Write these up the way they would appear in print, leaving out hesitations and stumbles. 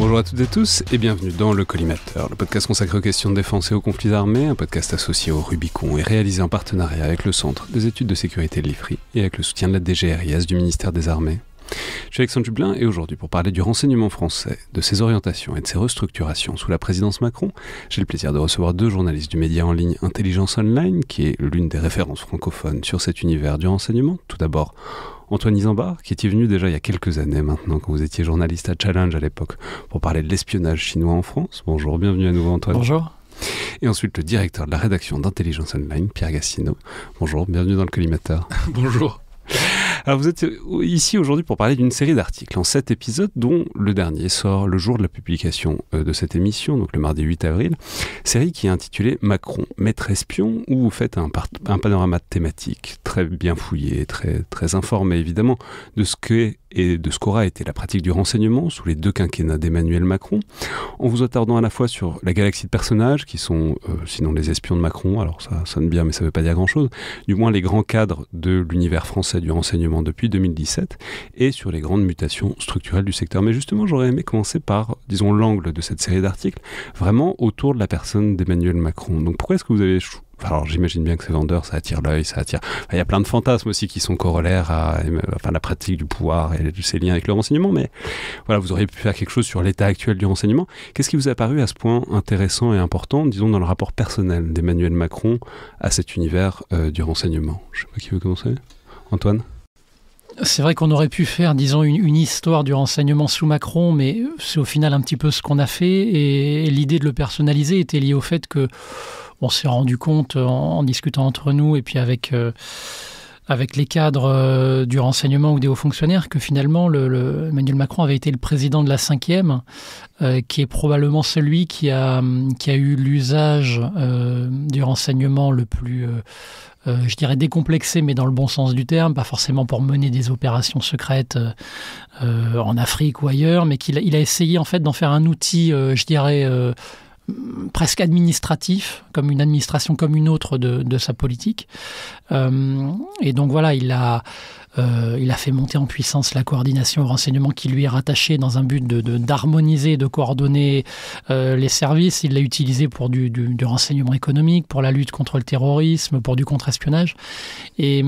Bonjour à toutes et tous et bienvenue dans Le Collimateur, le podcast consacré aux questions de défense et aux conflits armés, un podcast associé au Rubicon et réalisé en partenariat avec le Centre des études de sécurité de l'IFRI et avec le soutien de la DGRIS du ministère des Armées. Je suis Alexandre Jublin et aujourd'hui, pour parler du renseignement français, de ses orientations et de ses restructurations sous la présidence Macron, j'ai le plaisir de recevoir deux journalistes du média en ligne Intelligence Online, qui est l'une des références francophones sur cet univers du renseignement. Tout d'abord, Antoine Isambard, qui était venu déjà il y a quelques années maintenant, quand vous étiez journaliste à Challenge à l'époque, pour parler de l'espionnage chinois en France. Bonjour, bienvenue à nouveau Antoine. Bonjour. Et ensuite le directeur de la rédaction d'Intelligence Online, Pierre Gastineau. Bonjour, bienvenue dans le Collimateur. Bonjour. Alors vous êtes ici aujourd'hui pour parler d'une série d'articles en 7 épisodes, dont le dernier sort le jour de la publication de cette émission, donc le mardi 8 avril. Série qui est intitulée Macron, maître espion, où vous faites un panorama thématique très bien fouillé, très informé évidemment de ce qu'est et de ce qu'aura été la pratique du renseignement sous les deux quinquennats d'Emmanuel Macron, en vous attardant à la fois sur la galaxie de personnages qui sont, sinon les espions de Macron, alors ça sonne bien mais ça ne veut pas dire grand-chose, du moins les grands cadres de l'univers français du renseignement depuis 2017, et sur les grandes mutations structurelles du secteur. Mais justement, j'aurais aimé commencer par, disons, l'angle de cette série d'articles, vraiment autour de la personne d'Emmanuel Macron. Donc pourquoi est-ce que vous avez... Alors j'imagine bien que c'est vendeur, ça attire l'œil, ça attire... Enfin, il y a plein de fantasmes aussi qui sont corollaires à la pratique du pouvoir et ses liens avec le renseignement, mais voilà, vous auriez pu faire quelque chose sur l'état actuel du renseignement. Qu'est-ce qui vous a paru à ce point intéressant et important, disons, dans le rapport personnel d'Emmanuel Macron à cet univers du renseignement? Je ne sais pas qui veut commencer. Antoine? C'est vrai qu'on aurait pu faire, disons, une histoire du renseignement sous Macron, mais c'est au final un petit peu ce qu'on a fait, et l'idée de le personnaliser était liée au fait que on s'est rendu compte en discutant entre nous et puis avec les cadres du renseignement ou des hauts fonctionnaires que finalement Emmanuel Macron avait été le président de la 5e, qui est probablement celui qui a eu l'usage du renseignement le plus... je dirais décomplexé, mais dans le bon sens du terme, pas forcément pour mener des opérations secrètes en Afrique ou ailleurs, mais il a essayé en fait d'en faire un outil, je dirais, presque administratif, comme une administration comme une autre de sa politique. Et donc voilà, il a fait monter en puissance la coordination au renseignement qui lui est rattachée dans un but d'harmoniser, de coordonner les services. Il l'a utilisé pour du renseignement économique, pour la lutte contre le terrorisme, pour du contre-espionnage. Et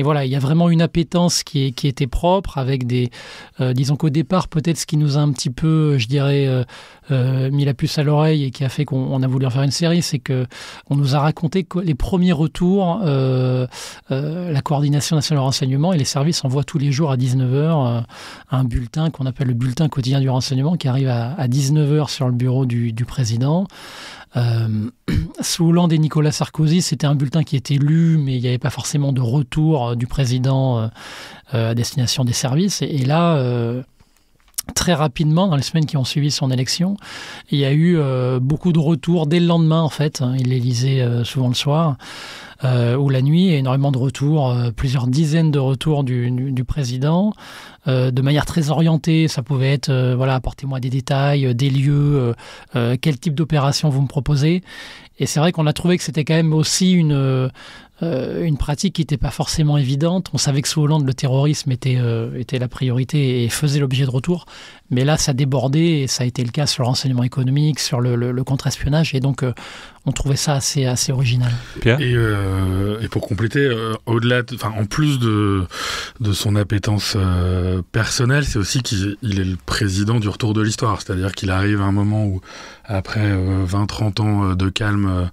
voilà, il y a vraiment une appétence qui était propre, avec des... disons qu'au départ, peut-être ce qui nous a un petit peu, je dirais, mis la puce à l'oreille et qui a fait qu'on a voulu en faire une série, c'est qu'on nous a raconté que les premiers retours, la coordination nationale de renseignement et les services envoient tous les jours à 19h un bulletin qu'on appelle le bulletin quotidien du renseignement, qui arrive à 19h sur le bureau du président. Sous Hollande et Nicolas Sarkozy, c'était un bulletin qui était lu, mais il n'y avait pas forcément de retour du président à destination des services. Et là... très rapidement, dans les semaines qui ont suivi son élection, il y a eu beaucoup de retours dès le lendemain, en fait. Il les lisait souvent le soir ou la nuit, et énormément de retours, plusieurs dizaines de retours du président, de manière très orientée. Ça pouvait être, apportez-moi des détails, des lieux, quel type d'opération vous me proposez. Et c'est vrai qu'on a trouvé que c'était quand même aussi une pratique qui n'était pas forcément évidente. On savait que sous Hollande, le terrorisme était la priorité et faisait l'objet de retours. Mais là, ça débordait, et ça a été le cas sur le renseignement économique, sur le contre-espionnage. Et donc, on trouvait ça assez original. Pierre ? Et pour compléter, en plus de son appétence personnelle, c'est aussi qu'il est le président du retour de l'histoire. C'est-à-dire qu'il arrive à un moment où, après 20-30 ans de calme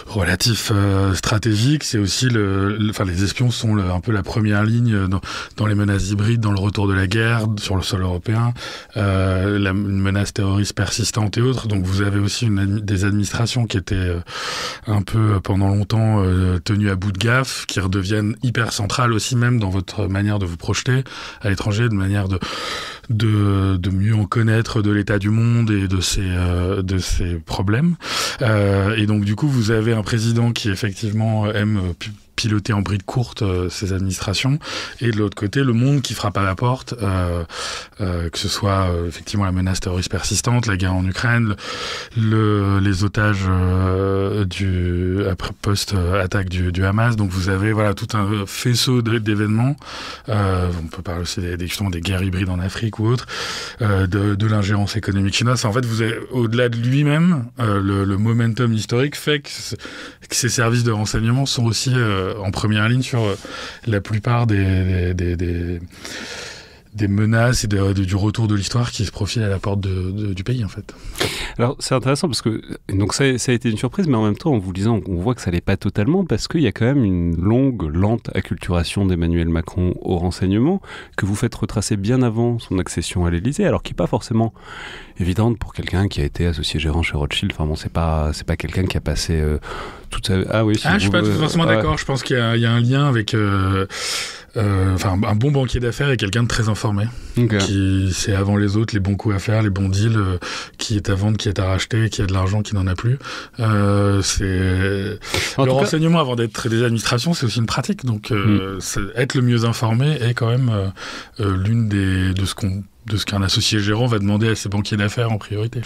relatif stratégique, c'est aussi les espions sont un peu la première ligne dans les menaces hybrides, dans le retour de la guerre sur le sol européen, une menace terroriste persistante et autres. Donc vous avez aussi des administrations qui étaient un peu pendant longtemps tenues à bout de gaffe, qui redeviennent hyper centrales aussi même dans votre manière de vous projeter à l'étranger, de manière de mieux en connaître de l'état du monde et de ses problèmes. Et donc du coup vous avez un président qui effectivement aime piloter en bride courte ces administrations, et de l'autre côté, le monde qui frappe à la porte, que ce soit effectivement la menace terroriste persistante, la guerre en Ukraine, les otages après post-attaque du Hamas. Donc vous avez tout un faisceau d'événements. On peut parler aussi justement des guerres hybrides en Afrique ou autres, de l'ingérence économique chinoise. En fait, vous avez, au-delà de lui-même, le momentum historique fait que ces services de renseignement sont aussi en première ligne sur la plupart des menaces et du retour de l'histoire qui se profilent à la porte du pays, en fait. Alors, c'est intéressant parce que donc ça a été une surprise, mais en même temps, en vous lisant, on voit que ça l'est pas totalement, parce qu'il y a quand même une lente acculturation d'Emmanuel Macron au renseignement, que vous faites retracer bien avant son accession à l'Élysée, alors qui n'est pas forcément évidente pour quelqu'un qui a été associé gérant chez Rothschild. Enfin bon, c'est pas quelqu'un qui a passé toute sa... Ah oui, je suis pas forcément d'accord. Je pense qu'il y a un lien avec... un bon banquier d'affaires est quelqu'un de très informé, qui sait avant les autres les bons coups à faire, les bons deals, qui est à vendre, qui est à racheter, qui a de l'argent, qui n'en a plus. Le renseignement, avant d'être des administrations, c'est aussi une pratique. Donc, être le mieux informé est quand même l'une de ce qu'un associé gérant va demander à ses banquiers d'affaires en priorité.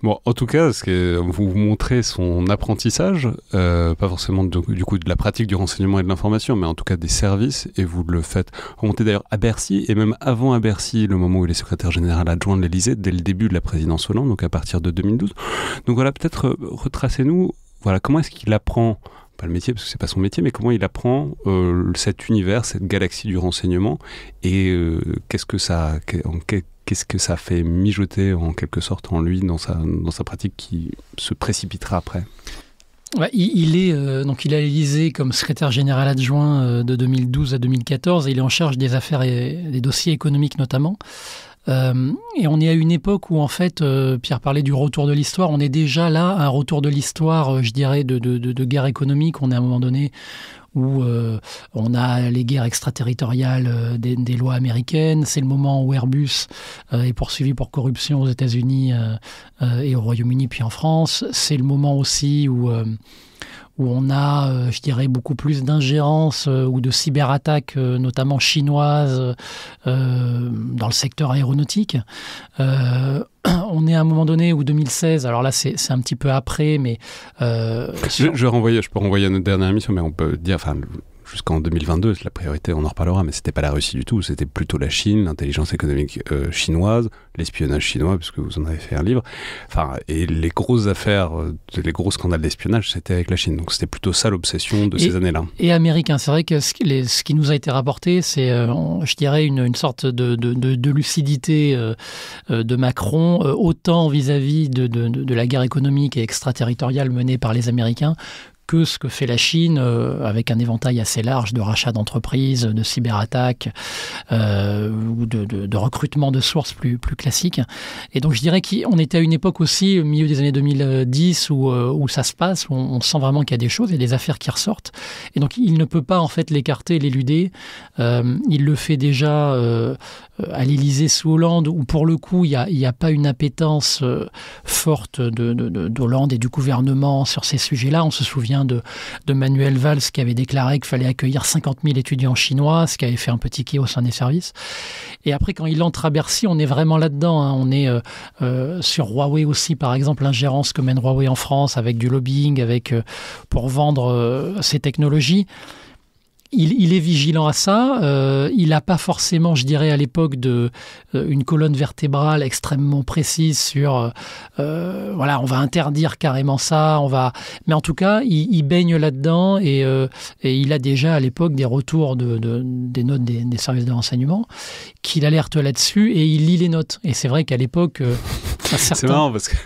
Bon, en tout cas, vous montrez son apprentissage, pas forcément du coup de la pratique du renseignement et de l'information, mais en tout cas des services, et vous le faites remonter d'ailleurs à Bercy, et même avant à Bercy, le moment où il est secrétaire général adjoint de l'Élysée, dès le début de la présidence Hollande, donc à partir de 2012. Donc voilà, peut-être retracez-nous, comment est-ce qu'il apprend, pas le métier parce que c'est pas son métier, mais comment il apprend cet univers, cette galaxie du renseignement, et qu'est-ce que ça fait mijoter en quelque sorte en lui dans sa pratique qui se précipitera après. Ouais, il est à l'Élysée comme secrétaire général adjoint de 2012 à 2014, et il est en charge des affaires et des dossiers économiques notamment. Et on est à une époque où, en fait, Pierre parlait du retour de l'histoire. On est déjà là, à un retour de l'histoire, je dirais, de guerre économique. On est à un moment donné où on a les guerres extraterritoriales des lois américaines. C'est le moment où Airbus est poursuivi pour corruption aux États-Unis et au Royaume-Uni, puis en France. C'est le moment aussi où on a, je dirais, beaucoup plus d'ingérence ou de cyberattaques, notamment chinoises, dans le secteur aéronautique. On est à un moment donné où 2016, alors là c'est un petit peu après, mais... Je peux renvoyer à notre dernière émission, mais on peut dire... Jusqu'en 2022, la priorité, on en reparlera, mais c'était pas la Russie du tout, c'était plutôt la Chine, l'intelligence économique chinoise, l'espionnage chinois, puisque vous en avez fait un livre. Et les grosses affaires, les gros scandales d'espionnage, c'était avec la Chine. Donc c'était plutôt ça l'obsession de ces années-là. Et américain, c'est vrai que ce qui nous a été rapporté, c'est, je dirais, une sorte de lucidité de Macron, autant vis-à-vis de la guerre économique et extraterritoriale menée par les Américains, que ce que fait la Chine, avec un éventail assez large de rachats d'entreprises, de cyberattaques, ou de recrutement de sources plus classiques. Et donc je dirais qu'on était à une époque aussi, au milieu des années 2010, où ça se passe, où on sent vraiment qu'il y a des choses, il y a des affaires qui ressortent. Et donc il ne peut pas en fait l'écarter, l'éluder. Il le fait déjà à l'Élysée sous Hollande, où pour le coup il n'y a pas une appétence forte d'Hollande et du gouvernement sur ces sujets-là. On se souvient de Manuel Valls qui avait déclaré qu'il fallait accueillir 50 000 étudiants chinois, ce qui avait fait un petit kiosque au sein des services. Et après, quand il entre à Bercy, on est vraiment là-dedans. Hein. On est sur Huawei aussi, par exemple, l'ingérence que mène Huawei en France avec du lobbying, pour vendre ses technologies. Il est vigilant à ça. Il n'a pas forcément, je dirais, à l'époque, une colonne vertébrale extrêmement précise sur on va interdire carrément ça. Mais en tout cas, il baigne là-dedans et il a déjà à l'époque des retours des notes des services de renseignement qu'il alerte là-dessus et il lit les notes. Et c'est vrai qu'à l'époque, c'est marrant parce que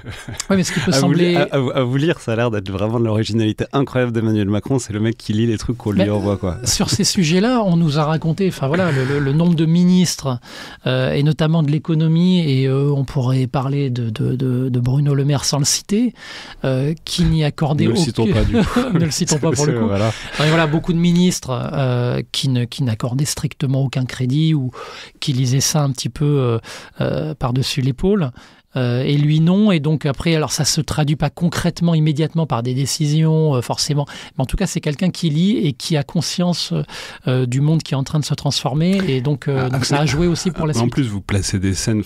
mais ce qui peut sembler à vous lire, ça a l'air d'être vraiment de l'originalité incroyable d'Emmanuel Macron. C'est le mec qui lit les trucs qu'on lui envoie, quoi. Sur ces sujets-là, on nous a raconté, le nombre de ministres et notamment de l'économie, et on pourrait parler de Bruno Le Maire sans le citer, qui n'y accordait aucun... Ne le citons pas du coup. Ne le citons pas pour le coup. Voilà. Beaucoup de ministres qui n'accordaient strictement aucun crédit ou qui lisaient ça un petit peu par-dessus l'épaule. et lui non. Et donc après, alors ça se traduit pas concrètement, immédiatement par des décisions, forcément. Mais en tout cas, c'est quelqu'un qui lit et qui a conscience du monde qui est en train de se transformer. Et donc ça a joué aussi pour la suite. En plus, vous placez des scènes,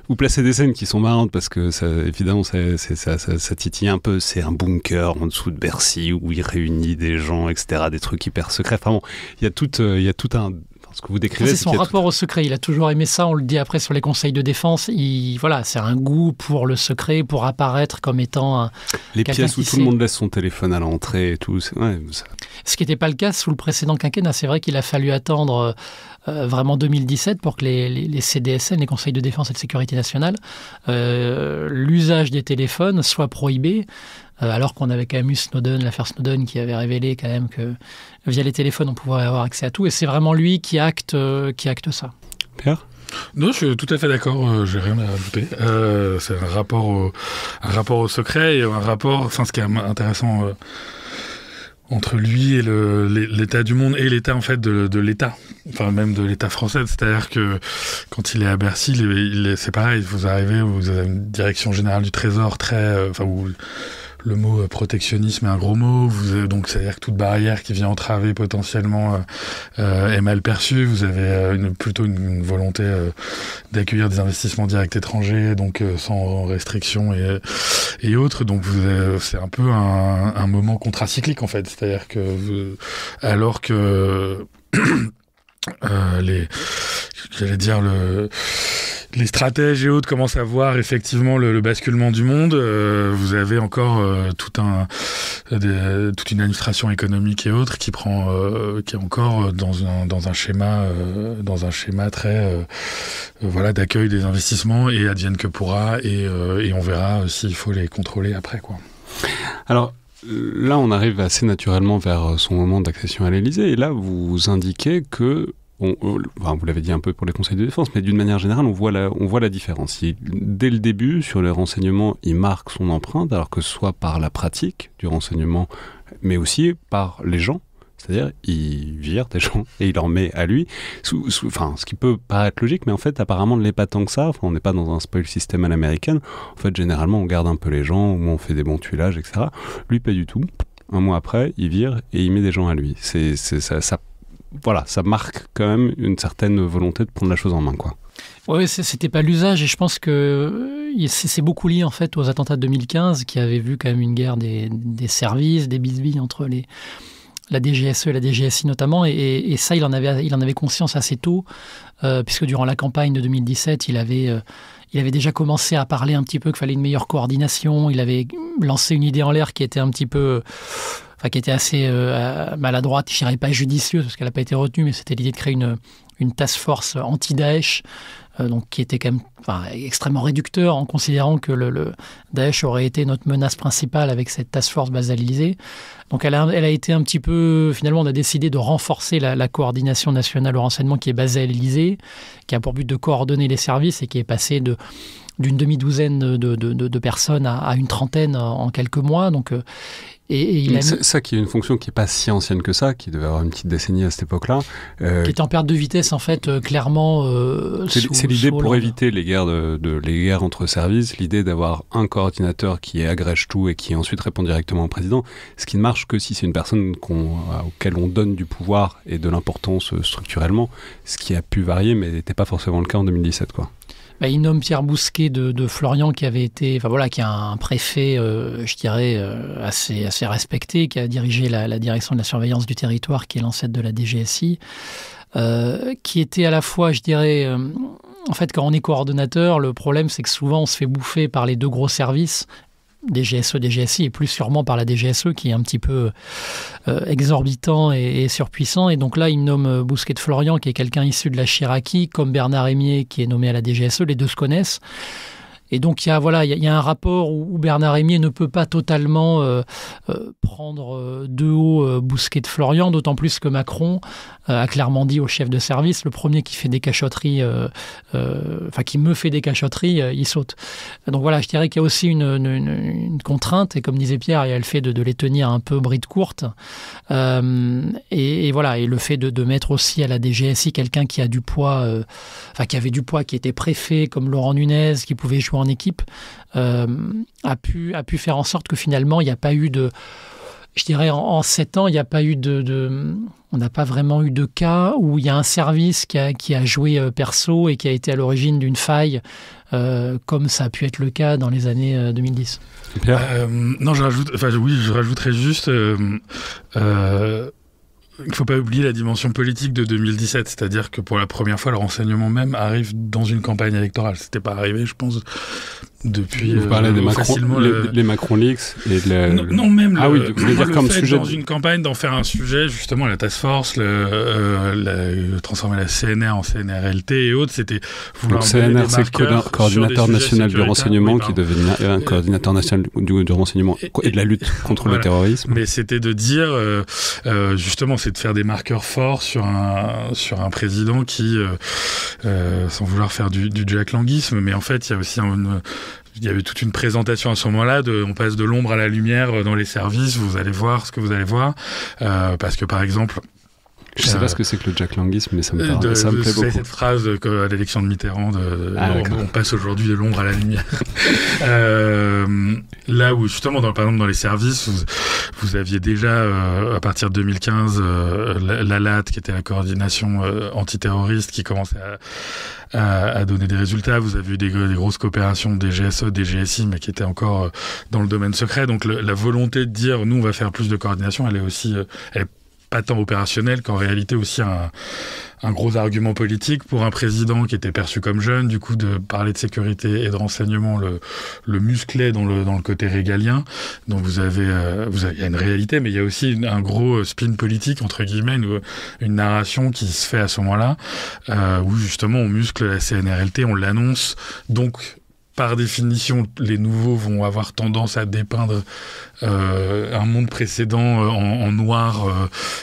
vous placez des scènes qui sont marrantes parce que ça, évidemment, ça titille un peu. C'est un bunker en dessous de Bercy où il réunit des gens, etc., des trucs hyper secrets. Enfin bon, il y a tout un... Ce que vous décrivez, c'est son rapport au secret. Il a toujours aimé ça. On le dit après sur les conseils de défense. Voilà, c'est un goût pour le secret, pour apparaître comme étant les pièces où tout le monde laisse son téléphone à l'entrée et tout. Ouais, ça... Ce qui n'était pas le cas sous le précédent quinquennat. C'est vrai qu'il a fallu attendre vraiment 2017 pour que les CDSN, les conseils de défense et de sécurité nationale, l'usage des téléphones soit prohibé. Alors qu'on avait quand même eu l'affaire Snowden qui avait révélé quand même que via les téléphones on pouvait avoir accès à tout, et c'est vraiment lui qui acte ça. Pierre ? Non, je suis tout à fait d'accord, j'ai rien à ajouter. C'est un rapport au secret et un rapport, ce qui est intéressant entre lui et l'état du monde et l'état en fait de l'état, enfin même de l'état français, c'est-à-dire que quand il est à Bercy, c'est pareil, vous avez une direction générale du Trésor où le mot protectionnisme est un gros mot, donc c'est-à-dire que toute barrière qui vient entraver potentiellement est mal perçue. Vous avez plutôt une volonté d'accueillir des investissements directs étrangers, donc sans restriction et autres. Donc c'est un peu un moment contracyclique en fait, c'est-à-dire que alors que les stratèges et autres commencent à voir effectivement le basculement du monde. Vous avez encore toute une administration économique et autres qui est encore dans un schéma très d'accueil des investissements et advienne que pourra, et on verra s'il faut les contrôler après, quoi. Alors là, on arrive assez naturellement vers son moment d'accession à l'Élysée, et là, vous indiquez que vous l'avez dit un peu pour les conseils de défense, mais d'une manière générale, on voit la différence. Dès le début, sur les renseignements, il marque son empreinte, alors que ce soit par la pratique du renseignement, mais aussi par les gens. C'est-à-dire, il vire des gens et il en met à lui. Ce qui peut paraître logique, mais en fait, apparemment, ne l'est pas tant que ça. On n'est pas dans un spoil system à l'américaine. En fait, généralement, on garde un peu les gens, ou on fait des bons tuilages, etc. Lui, pas du tout. Un mois après, il vire et il met des gens à lui. Ça marque quand même une certaine volonté de prendre la chose en main, quoi. Oui, c'était pas l'usage, et je pense que c'est beaucoup lié en fait aux attentats de 2015 qui avaient vu quand même une guerre des services, des bisbilles entre la DGSE et la DGSI notamment, et ça il en avait conscience assez tôt, puisque durant la campagne de 2017 il avait déjà commencé à parler un petit peu qu'il fallait une meilleure coordination. Il avait lancé une idée en l'air qui était un petit peu... qui était assez maladroite, je dirais pas judicieuse parce qu'elle n'a pas été retenue, mais c'était l'idée de créer une task force anti-Daesh, donc qui était quand même extrêmement réducteur en considérant que le Daesh aurait été notre menace principale avec cette task force basée à l'Élysée. Donc elle a été un petit peu... Finalement, on a décidé de renforcer la coordination nationale au renseignement qui est basée à l'Élysée, qui a pour but de coordonner les services et qui est passé d'une demi-douzaine de personnes à une trentaine en quelques mois. Donc... ça qui est une fonction qui n'est pas si ancienne que ça, qui devait avoir une petite décennie à cette époque-là. Qui est en perte de vitesse, en fait, clairement. C'est l'idée pour éviter les guerres entre services, l'idée d'avoir un coordinateur qui agrège tout et qui ensuite répond directement au président, ce qui ne marche que si c'est une personne auquel on donne du pouvoir et de l'importance structurellement, ce qui a pu varier, mais n'était pas forcément le cas en 2017, quoi. Il nomme Pierre Bousquet de Florian, qui avait été, qui est un préfet, je dirais, assez respecté, qui a dirigé la direction de la surveillance du territoire, qui est l'ancêtre de la DGSI, qui était à la fois, je dirais, en fait, quand on est coordonnateur, le problème, c'est que souvent, on se fait bouffer par les deux gros services, DGSE, DGSI, et plus sûrement par la DGSE, qui est un petit peu exorbitant et surpuissant. Et donc là, il nomme Bousquet de Florian, qui est quelqu'un issu de la Chiraki, comme Bernard Hémier, qui est nommé à la DGSE. Les deux se connaissent. Et donc, il y a un rapport où Bernard Hémier ne peut pas totalement prendre de haut Bousquet de Florian, d'autant plus que Macron a clairement dit au chef de service, le premier qui fait des cachotteries, qui me fait des cachotteries, il saute. Donc voilà, je dirais qu'il y a aussi une contrainte, et comme disait Pierre, il y a le fait de les tenir un peu bride courte. Et le fait de mettre aussi à la DGSI quelqu'un qui a du poids, qui avait du poids, qui était préfet, comme Laurent Nunez, qui pouvait jouer plutôt en équipe, a pu faire en sorte que finalement, il n'y a pas eu de... Je dirais, en 7 ans, il n'y a pas eu on n'a pas vraiment eu de cas où il y a un service qui a joué perso et qui a été à l'origine d'une faille, comme ça a pu être le cas dans les années 2010. Non, je rajouterais juste... il ne faut pas oublier la dimension politique de 2017, c'est-à-dire que pour la première fois, le renseignement même arrive dans une campagne électorale. C'était pas arrivé, je pense, depuis vous parlez des les Macron Leaks et non, même vous voulez dire comme fait sujet dans une campagne d'en faire un sujet, justement la task force, transformer la CNR en CNRLT et autres, c'était donc CNR, c'est le coordinateur national du renseignement qui devenait un coordinateur national du renseignement et de la lutte contre le terrorisme. Mais c'était de dire justement, c'est de faire des marqueurs forts sur un président qui, sans vouloir faire du Jack Languisme, mais en fait il y a aussi il y avait toute une présentation à ce moment-là, on passe de l'ombre à la lumière dans les services, vous allez voir ce que vous allez voir, parce que par exemple... Je ne sais pas ce que c'est que le Jack Languisme, mais ça me plaît beaucoup. C'est cette phrase à l'élection de Mitterrand, on passe aujourd'hui de l'ombre à la lumière. Là où justement, par exemple dans les services, vous aviez déjà, à partir de 2015, l'ALAT, qui était la coordination antiterroriste, qui commençait à donner des résultats. Vous avez eu des grosses coopérations des GSE, des GSI, mais qui étaient encore dans le domaine secret. Donc la volonté de dire, nous, on va faire plus de coordination, elle est aussi... pas tant opérationnel qu'en réalité aussi un gros argument politique pour un président qui était perçu comme jeune, du coup de parler de sécurité et de renseignement le musclait dans le côté régalien. Donc il y a une réalité, mais il y a aussi un gros spin politique, entre guillemets, une narration qui se fait à ce moment-là, où justement on muscle la CNRLT, on l'annonce, donc par définition, les nouveaux vont avoir tendance à dépeindre un monde précédent en noir,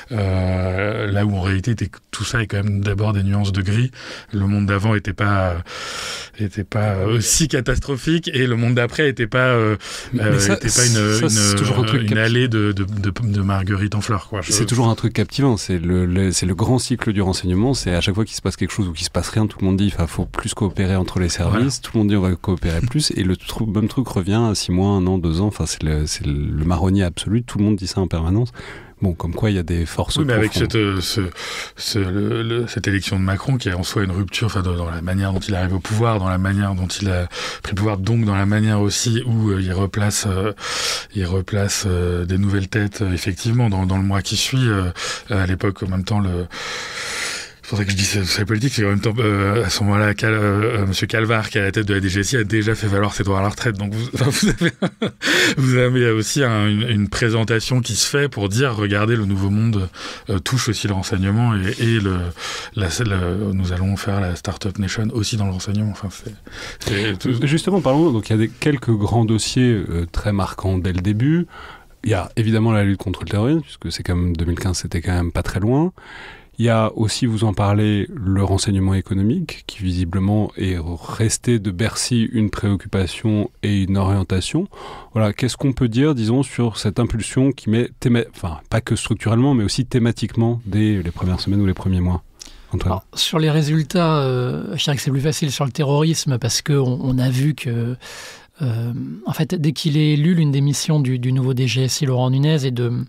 là où en réalité tout ça est quand même d'abord des nuances de gris. Le monde d'avant était pas aussi catastrophique, et le monde d'après était pas une allée de marguerite en fleurs, quoi. C'est toujours un truc captivant. C'est le grand cycle du renseignement. C'est à chaque fois qu'il se passe quelque chose ou qu'il se passe rien, tout le monde dit il faut plus coopérer entre les services. Voilà. Tout le monde dit on va coopérer plus, et le même truc revient à 6 mois, 1 an, 2 ans. Enfin, c'est le marronnier absolu. Tout le monde dit ça en permanence. Bon, comme quoi il y a des forces. Oui, mais avec cette élection de Macron qui est en soi une rupture, enfin, dans la manière dont il arrive au pouvoir, dans la manière dont il a pris le pouvoir, donc dans la manière aussi où il replace des nouvelles têtes, effectivement, dans le mois qui suit. À l'époque, en même temps, c'est pour ça que je dis c'est politique, c'est en même temps, à ce moment-là, Monsieur Calvar, qui est à la tête de la DGSI, a déjà fait valoir ses droits à la retraite. Donc vous avez aussi une présentation qui se fait pour dire, regardez, le nouveau monde touche aussi le renseignement, et nous allons faire la Startup Nation aussi dans le renseignement. Enfin, Justement, parlons, donc il y a quelques grands dossiers très marquants dès le début. Il y a évidemment la lutte contre le terrorisme, puisque c'est quand même 2015, c'était quand même pas très loin. Il y a aussi, vous en parlez, le renseignement économique, qui visiblement est resté de Bercy une préoccupation et une orientation. Voilà, qu'est-ce qu'on peut dire, disons, sur cette impulsion qui met, pas que structurellement, mais aussi thématiquement, dès les premières semaines ou les premiers mois? Alors, sur les résultats, je dirais que c'est plus facile sur le terrorisme, parce qu'on a vu que, en fait, dès qu'il est élu, l'une des missions du nouveau DGSI, Laurent Nunez, est de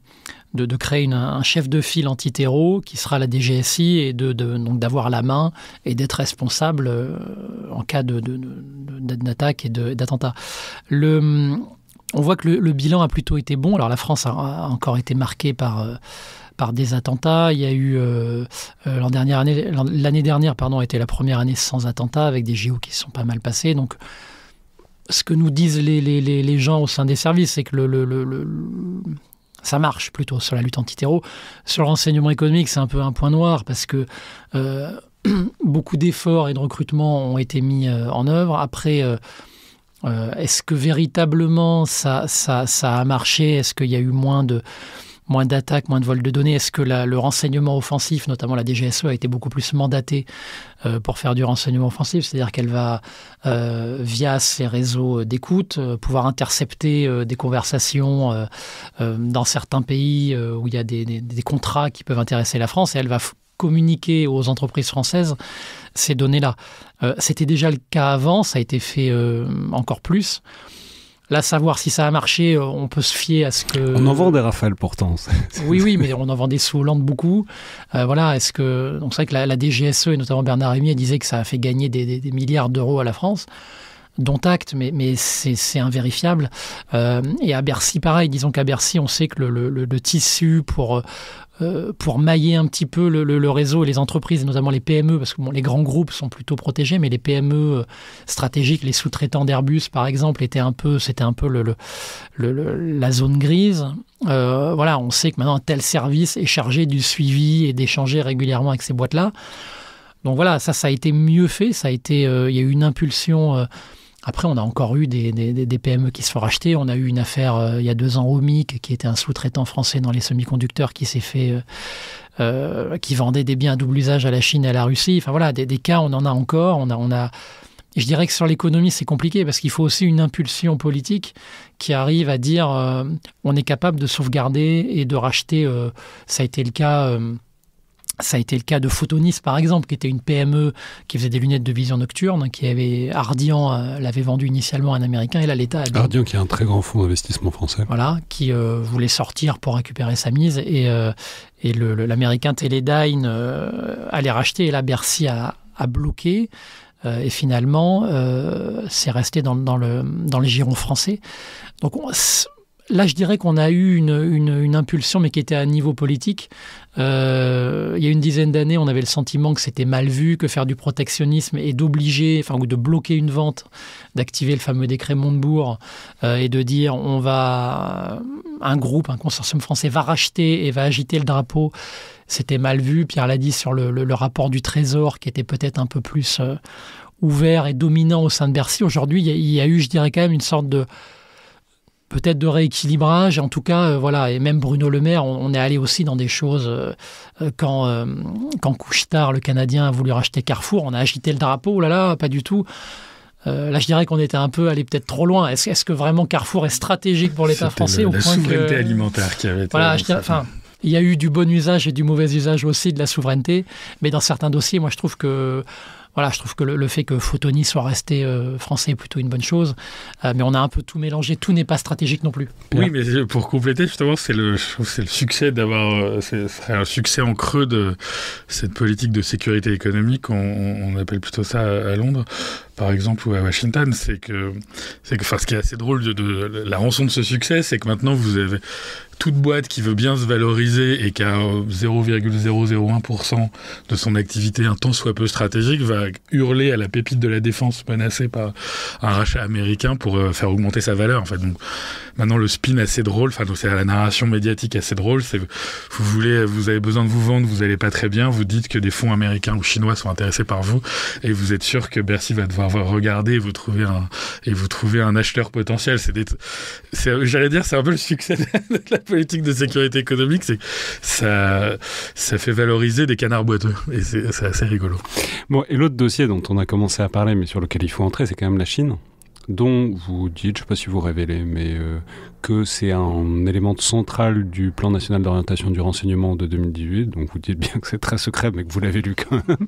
créer un chef de file anti-terro qui sera la DGSI, et donc d'avoir la main et d'être responsable en cas d'attaque et d'attentat. On voit que le bilan a plutôt été bon. Alors la France a encore été marquée par des attentats. Il y a eu l'année dernière, a été la première année sans attentat, avec des JO qui se sont pas mal passés. Donc ce que nous disent les gens au sein des services, c'est que ça marche plutôt sur la lutte antiterro. Sur le renseignement économique, c'est un peu un point noir, parce que beaucoup d'efforts et de recrutement ont été mis en œuvre. Après, est-ce que véritablement ça a marché? Est-ce qu'il y a eu moins d'attaques, moins de vols de données? Est-ce que le renseignement offensif, notamment la DGSE, a été beaucoup plus mandatée pour faire du renseignement offensif? C'est-à-dire qu'elle va, via ses réseaux d'écoute, pouvoir intercepter des conversations dans certains pays où il y a des contrats qui peuvent intéresser la France, et elle va communiquer aux entreprises françaises ces données-là. C'était déjà le cas avant, ça a été fait encore plus. Là, savoir si ça a marché, on peut se fier à ce que... On en vend des Rafales pourtant. Oui, mais on en vend des sous Hollande beaucoup. Voilà, est-ce que... Donc c'est vrai que la DGSE, et notamment Bernard Rémy, disait que ça a fait gagner des milliards d'euros à la France, dont acte, mais c'est invérifiable. Et à Bercy, pareil. Disons qu'à Bercy, on sait que le tissu pour mailler un petit peu le réseau et les entreprises, et notamment les PME, parce que les grands groupes sont plutôt protégés, mais les PME stratégiques, les sous-traitants d'Airbus, par exemple, c'était un peu la zone grise. Voilà, on sait que maintenant un tel service est chargé du suivi et d'échanger régulièrement avec ces boîtes-là. Donc voilà, ça a été mieux fait. Il y a eu une impulsion. Après, on a encore eu des PME qui se font racheter. On a eu une affaire il y a 2 ans, Omic, qui était un sous-traitant français dans les semi-conducteurs qui s'est fait, qui vendait des biens à double usage à la Chine et à la Russie. Enfin voilà, des cas, on en a encore. Et je dirais que sur l'économie, c'est compliqué parce qu'il faut aussi une impulsion politique qui arrive à dire on est capable de sauvegarder et de racheter. Ça a été le cas. Ça a été le cas de Photonis, par exemple, qui était une PME qui faisait des lunettes de vision nocturne, qui avait Ardian l'avait vendu initialement à un Américain, et là l'État a dit... Ardian, qui est un très grand fonds d'investissement français. Voilà, qui voulait sortir pour récupérer sa mise, et l'Américain Teledyne allait racheter, et là Bercy a bloqué, et finalement c'est resté dans les girons français. Donc là, je dirais qu'on a eu une impulsion, mais qui était à niveau politique. Il y a une dizaine d'années, on avait le sentiment que c'était mal vu, que faire du protectionnisme et d'obliger, ou de bloquer une vente, d'activer le fameux décret Montebourg et de dire un consortium français va racheter et va agiter le drapeau. C'était mal vu. Pierre l'a dit sur le rapport du Trésor, qui était peut-être un peu plus ouvert et dominant au sein de Bercy. Aujourd'hui, il y a eu, je dirais quand même, une sorte de peut-être de rééquilibrage, en tout cas, voilà, et même Bruno Le Maire, on est allé aussi dans des choses, quand Couche-Tard, le Canadien, a voulu racheter Carrefour, on a agité le drapeau, là, pas du tout. Là, je dirais qu'on était un peu allé peut-être trop loin. Est-ce que vraiment Carrefour est stratégique pour l'État français, au point que... La souveraineté alimentaire qui avait été... Voilà, il y a eu du bon usage et du mauvais usage aussi de la souveraineté, mais dans certains dossiers, moi, je trouve que le fait que Photonis soit resté français est plutôt une bonne chose. Mais on a un peu tout mélangé. Tout n'est pas stratégique non plus. Oui, mais pour compléter, justement, c'est le succès d'avoir... Ce serait un succès en creux de cette politique de sécurité économique. On appelle plutôt ça à Londres, par exemple, ou à Washington. C'est que ce qui est assez drôle de la rançon de ce succès, c'est que maintenant, vous avez toute boîte qui veut bien se valoriser et qui a 0,001% de son activité un tant soit peu stratégique va hurler à la pépite de la défense menacée par un rachat américain pour faire augmenter sa valeur. En fait, donc maintenant le spin assez drôle, donc c'est la narration médiatique assez drôle. C'est vous avez besoin de vous vendre, vous allez pas très bien, vous dites que des fonds américains ou chinois sont intéressés par vous et vous êtes sûr que Bercy va devoir regarder et vous trouver un acheteur potentiel. J'allais dire, c'est un peu le succès de la politique de sécurité économique, c'est que ça fait valoriser des canards boiteux et c'est assez rigolo. Bon, et l'autre dossier dont on a commencé à parler, mais sur lequel il faut entrer, c'est quand même la Chine, dont vous dites, je ne sais pas si vous révélez, mais que c'est un élément central du plan national d'orientation du renseignement de 2018, donc vous dites bien que c'est très secret, mais que vous l'avez lu quand même.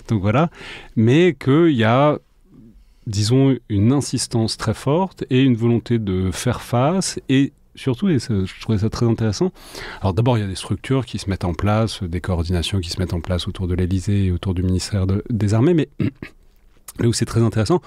Donc voilà, mais qu'il y a, disons, une insistance très forte et une volonté de faire face, et surtout, et je trouvais ça très intéressant. Alors d'abord, il y a des structures qui se mettent en place, des coordinations qui se mettent en place autour de l'Élysée et autour du ministère des Armées, mais là où c'est très intéressant,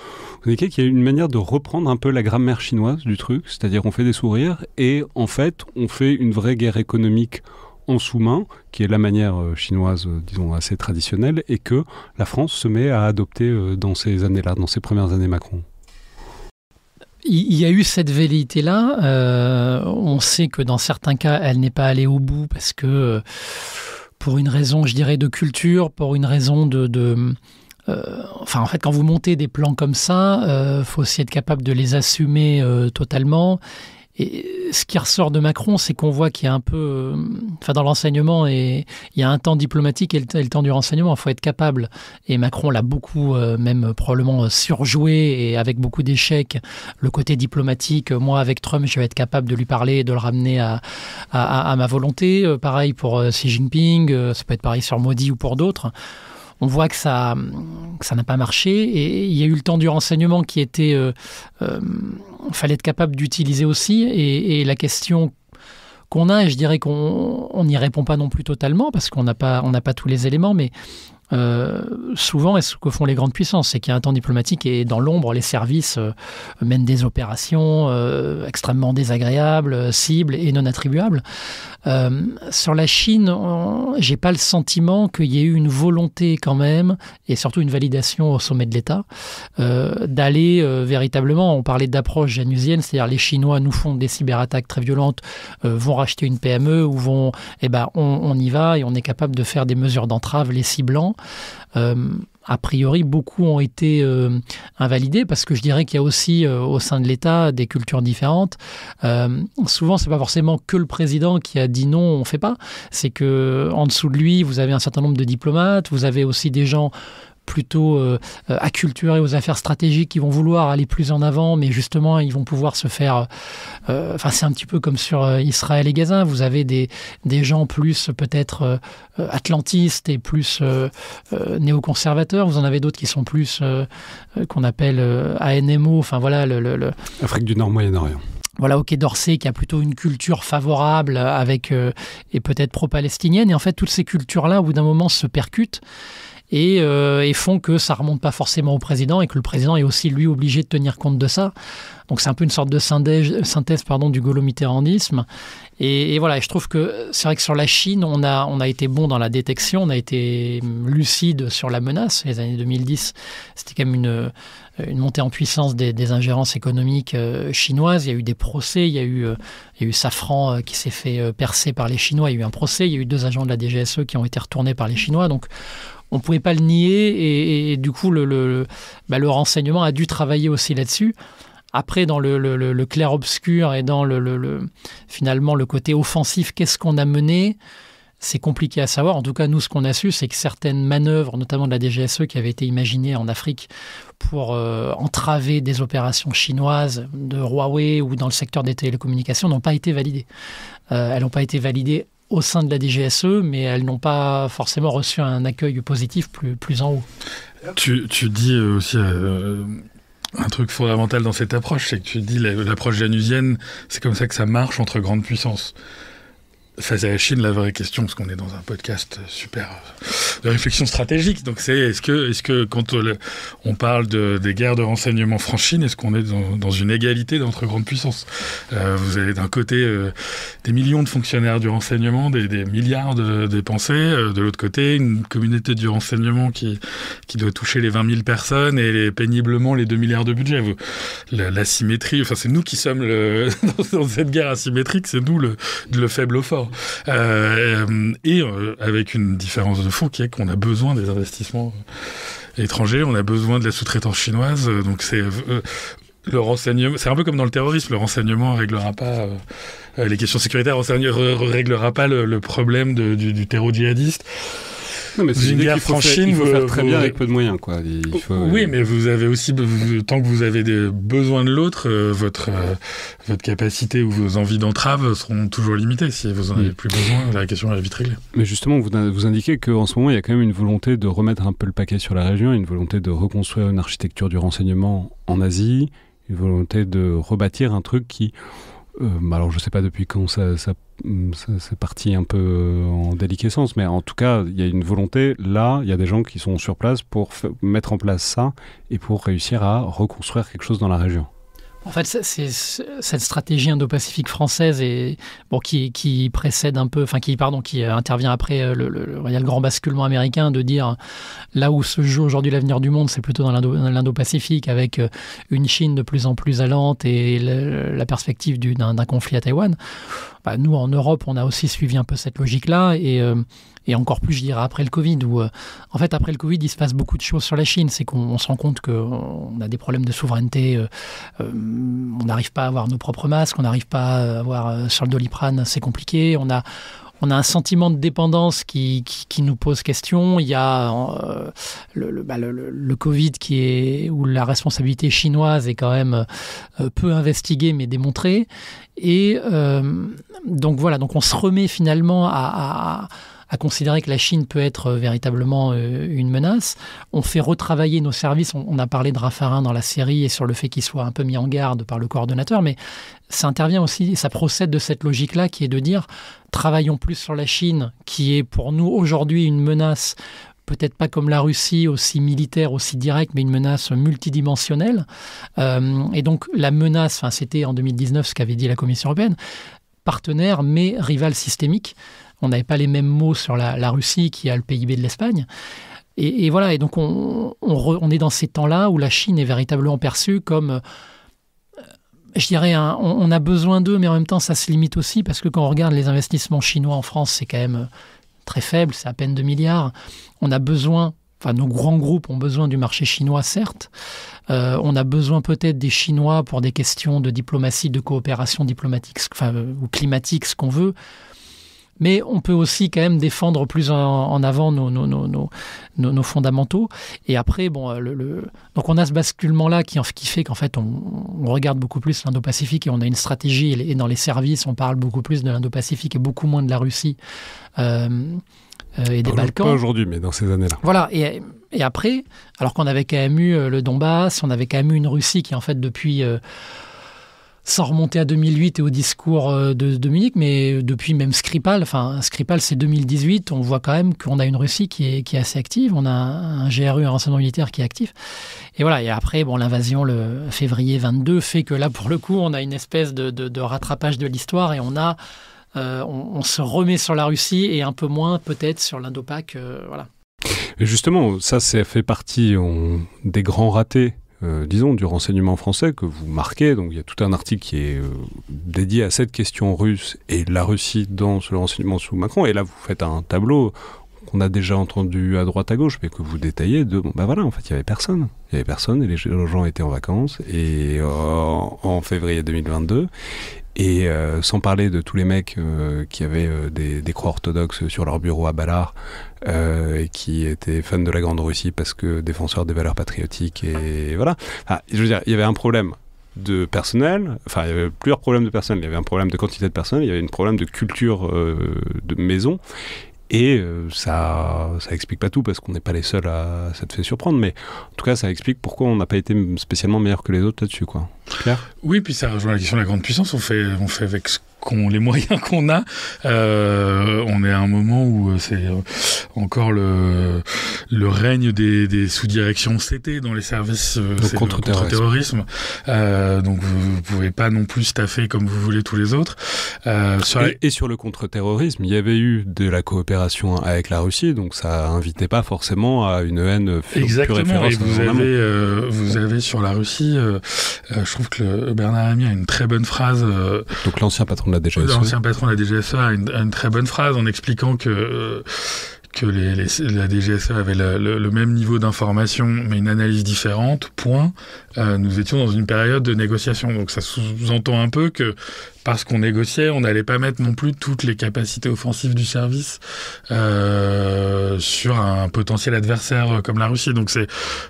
vous indiquez qu'il y a une manière de reprendre un peu la grammaire chinoise du truc, c'est-à-dire on fait des sourires et en fait, on fait une vraie guerre économique en sous-main, qui est la manière chinoise, disons, assez traditionnelle, et que la France se met à adopter dans ces années-là, dans ces premières années Macron. Il y a eu cette velléité-là. On sait que dans certains cas, elle n'est pas allée au bout parce que, pour une raison, je dirais, de culture, pour une raison en fait, quand vous montez des plans comme ça, faut aussi être capable de les assumer totalement. Et ce qui ressort de Macron, c'est qu'on voit qu'il y a un peu... dans l'enseignement, il y a un temps diplomatique et le temps du renseignement. Il faut être capable. Et Macron l'a beaucoup, même probablement surjoué et avec beaucoup d'échecs. Le côté diplomatique, moi, avec Trump, je vais être capable de lui parler et de le ramener à ma volonté. Pareil pour Xi Jinping. Ça peut être pareil sur Modi ou pour d'autres. On voit que ça n'a pas marché et il y a eu le temps du renseignement qui était... fallait être capable d'utiliser aussi et la question qu'on a, et je dirais qu'on n'y répond pas non plus totalement parce qu'on n'a pas tous les éléments, mais souvent, ce que font les grandes puissances, c'est qu'il y a un temps diplomatique et dans l'ombre, les services mènent des opérations extrêmement désagréables, cibles et non attribuables. Sur la Chine, j'ai pas le sentiment qu'il y ait eu une volonté quand même, et surtout une validation au sommet de l'État, d'aller véritablement, on parlait d'approche janusienne, c'est-à-dire les Chinois nous font des cyberattaques très violentes, vont racheter une PME ou vont, on y va et on est capable de faire des mesures d'entrave, les ciblant. A priori, beaucoup ont été invalidés parce que je dirais qu'il y a aussi au sein de l'État des cultures différentes. Souvent, c'est pas forcément que le président qui a dit non, on fait pas. C'est que en dessous de lui, vous avez un certain nombre de diplomates, vous avez aussi des gens plutôt acculturés aux affaires stratégiques qui vont vouloir aller plus en avant, mais justement, ils vont pouvoir se faire... c'est un petit peu comme sur Israël et Gaza. Vous avez des gens plus peut-être atlantistes et plus néoconservateurs. Vous en avez d'autres qui sont plus qu'on appelle ANMO. Enfin, voilà, Afrique du Nord, Moyen-Orient. Voilà, au Quai d'Orsay, qui a plutôt une culture favorable avec et peut-être pro-palestinienne. Et en fait, toutes ces cultures-là, au bout d'un moment, se percutent. Et font que ça ne remonte pas forcément au président et que le président est aussi, lui, obligé de tenir compte de ça. Donc c'est un peu une sorte de synthèse du gaulo-mitterrandisme. Et voilà, je trouve que c'est vrai que sur la Chine, on a été bon dans la détection, on a été lucide sur la menace. Les années 2010, c'était quand même une montée en puissance des ingérences économiques chinoises. Il y a eu des procès, il y a eu Safran qui s'est fait percer par les Chinois, il y a eu un procès, il y a eu 2 agents de la DGSE qui ont été retournés par les Chinois. Donc on ne pouvait pas le nier et du coup le renseignement a dû travailler aussi là-dessus. Après, dans le clair-obscur et dans finalement le côté offensif, qu'est-ce qu'on a mené ? C'est compliqué à savoir. En tout cas, nous, ce qu'on a su, c'est que certaines manœuvres, notamment de la DGSE, qui avaient été imaginées en Afrique pour entraver des opérations chinoises de Huawei ou dans le secteur des télécommunications, n'ont pas été validées. Elles n'ont pas été validées au sein de la DGSE, mais elles n'ont pas forcément reçu un accueil positif plus en haut. Tu dis aussi un truc fondamental dans cette approche, c'est que tu dis l'approche janusienne, c'est comme ça que ça marche entre grandes puissances. Face à la Chine, la vraie question, parce qu'on est dans un podcast super de réflexion stratégique, donc c'est est-ce que quand on parle des guerres de renseignement France-Chine, est-ce qu'on est dans une égalité entre grandes puissances ? Vous avez d'un côté des millions de fonctionnaires du renseignement, des milliards de dépensés, de l'autre côté une communauté du renseignement qui doit toucher les 20 000 personnes et péniblement les 2 milliards de budget. L'asymétrie, enfin c'est nous qui sommes dans cette guerre asymétrique, c'est nous le faible au fort. Avec une différence de fond qui est qu'on a besoin des investissements étrangers, on a besoin de la sous-traitance chinoise, donc c'est le renseignement, c'est un peu comme dans le terrorisme, le renseignement ne réglera pas les questions sécuritaires, ne réglera pas le problème du terreau djihadiste. Non, mais c'est une guerre franchine. Il faut faire très bien avec peu de moyens, quoi. Oui, mais vous avez aussi, tant que vous avez besoin de l'autre, votre capacité ou vos envies d'entrave seront toujours limitées. Si vous en avez plus besoin, la question est vite réglée. Mais justement, vous indiquez qu'en ce moment, il y a quand même une volonté de remettre un peu le paquet sur la région, une volonté de reconstruire une architecture du renseignement en Asie, une volonté de rebâtir un truc qui... alors je ne sais pas depuis quand c'est parti un peu en déliquescence, mais en tout cas, il y a une volonté, là, il y a des gens qui sont sur place pour mettre en place ça et pour réussir à reconstruire quelque chose dans la région. En fait, c'est cette stratégie indo-pacifique française qui précède un peu, enfin qui intervient après il y a le grand basculement américain de dire là où se joue aujourd'hui l'avenir du monde, c'est plutôt dans l'Indo-Pacifique avec une Chine de plus en plus allante et la perspective d'un conflit à Taïwan. nous, en Europe, on a aussi suivi un peu cette logique-là, et encore plus, je dirais, après le Covid, où, en fait, après le Covid, il se passe beaucoup de choses sur la Chine. C'est qu'on se rend compte qu'on a des problèmes de souveraineté. On n'arrive pas à avoir nos propres masques, on n'arrive pas à avoir sur le Doliprane, c'est compliqué. On a un sentiment de dépendance qui nous pose question. Il y a le Covid où la responsabilité chinoise est quand même peu investiguée mais démontrée. Et donc voilà, donc on se remet finalement à considérer que la Chine peut être véritablement une menace. On fait retravailler nos services. On a parlé de Raffarin dans la série et sur le fait qu'il soit un peu mis en garde par le coordonnateur, mais ça intervient aussi, ça procède de cette logique-là qui est de dire travaillons plus sur la Chine, qui est pour nous aujourd'hui une menace, peut-être pas comme la Russie, aussi militaire, aussi directe, mais une menace multidimensionnelle. Et donc la menace, c'était en 2019 ce qu'avait dit la Commission européenne, partenaire mais rival systémique. On n'avait pas les mêmes mots sur la Russie qui a le PIB de l'Espagne. Et voilà, et donc on est dans ces temps-là où la Chine est véritablement perçue comme, je dirais, on a besoin d'eux, mais en même temps ça se limite aussi, parce que quand on regarde les investissements chinois en France, c'est quand même très faible, c'est à peine 2 milliards. On a besoin, nos grands groupes ont besoin du marché chinois, certes. On a besoin peut-être des Chinois pour des questions de diplomatie, de coopération diplomatique, ou climatique, ce qu'on veut. Mais on peut aussi quand même défendre plus en avant nos fondamentaux. Et après, donc on a ce basculement-là qui fait qu'en fait, on regarde beaucoup plus l'Indo-Pacifique et on a une stratégie. Et dans les services, on parle beaucoup plus de l'Indo-Pacifique et beaucoup moins de la Russie et des Balkans. Pas aujourd'hui, mais dans ces années-là. Voilà. Et après, alors qu'on avait quand même eu le Donbass, on avait quand même eu une Russie qui, en fait, depuis... sans remonter à 2008 et au discours de Munich, mais depuis même Skripal c'est 2018, on voit quand même qu'on a une Russie qui est assez active, on a un GRU, un renseignement militaire qui est actif. Et voilà, et après, l'invasion le février 22 fait que là, pour le coup, on a une espèce de rattrapage de l'histoire et on se remet sur la Russie et un peu moins peut-être sur l'Indo-Pac, voilà. Et justement, ça fait partie des grands ratés du renseignement français que vous marquez. Donc il y a tout un article qui est dédié à cette question russe et la Russie dans le renseignement sous Macron. Et là, vous faites un tableau qu'on a déjà entendu à droite à gauche, mais que vous détaillez en fait, il n'y avait personne. Il n'y avait personne et les gens étaient en vacances et en février 2022. Et sans parler de tous les mecs qui avaient des croix orthodoxes sur leur bureau à Ballard et qui étaient fans de la Grande Russie parce que défenseurs des valeurs patriotiques et voilà. Je veux dire, il y avait un problème de personnel, il y avait plusieurs problèmes de personnel. Il y avait un problème de quantité de personnel, il y avait un problème de culture de maison. Et ça explique pas tout parce qu'on n'est pas les seuls à s'être fait surprendre, mais en tout cas ça explique pourquoi on n'a pas été spécialement meilleur que les autres là-dessus, quoi. Claire ? Oui, puis ça rejoint la question de la grande puissance. On fait avec les moyens qu'on a. On est à un moment où c'est encore le règne des sous-directions CT dans les services contre-terrorisme. Donc vous pouvez pas non plus staffer comme vous voulez tous les autres. Et sur le contre-terrorisme, il y avait eu de la coopération avec la Russie, donc ça invitait pas forcément à une haine exactement. Et vous avez sur la Russie, je trouve que Bernard Army a une très bonne phrase. Donc l'ancien patron de la DGSE. L'ancien patron de la DGSE a une très bonne phrase en expliquant que la DGSE avait le même niveau d'information, mais une analyse différente, point. Nous étions dans une période de négociation. Donc ça sous-entend un peu que parce qu'on négociait, on n'allait pas mettre non plus toutes les capacités offensives du service sur un potentiel adversaire comme la Russie. Donc c'est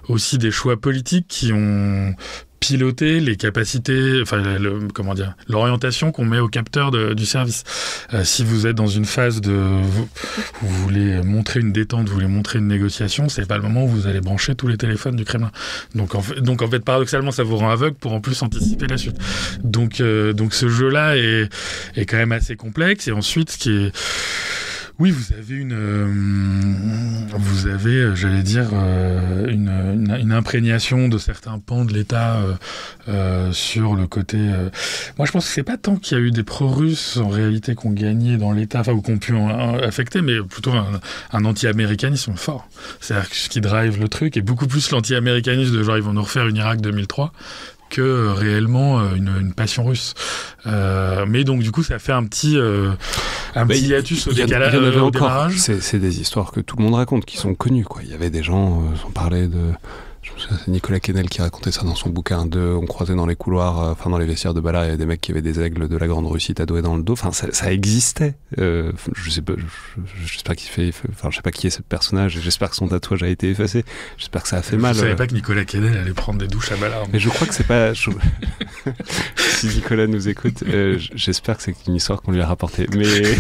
aussi des choix politiques qui ont piloter les capacités, l'orientation qu'on met au capteur du service. Si vous êtes dans une phase vous voulez montrer une détente, vous voulez montrer une négociation, c'est pas le moment où vous allez brancher tous les téléphones du Kremlin. Donc en fait, paradoxalement, ça vous rend aveugle pour en plus anticiper la suite. Donc ce jeu-là est quand même assez complexe. Et ensuite, ce qui est oui, vous avez, j'allais dire, une imprégnation de certains pans de l'État sur le côté. Moi, je pense que c'est pas tant qu'il y a eu des pro-russes en réalité qui ont gagné dans l'État, ou qui ont pu affecter, mais plutôt un anti-américanisme fort. C'est-à-dire que ce qui drive le truc est beaucoup plus l'anti-américanisme de genre ils vont nous refaire une Irak 2003. que réellement une passion russe. Mais donc du coup ça fait un petit hiatus au démarrage. C'est des histoires que tout le monde raconte, qui sont connues, quoi. Il y avait des gens, on parlait de... C'est Nicolas Quesnel qui racontait ça dans son bouquin on croisait dans les couloirs, dans les vestiaires de Bala, il y avait des mecs qui avaient des aigles de la Grande Russie tatoués dans le dos. Enfin, ça existait. Je sais pas, j'espère je sais pas qui est ce personnage, et j'espère que son tatouage a été effacé. J'espère que ça a fait mal. Je savais pas que Nicolas Quesnel allait prendre des douches à Bala. Mais je crois que c'est pas... Si Nicolas nous écoute, j'espère que c'est une histoire qu'on lui a rapportée. Mais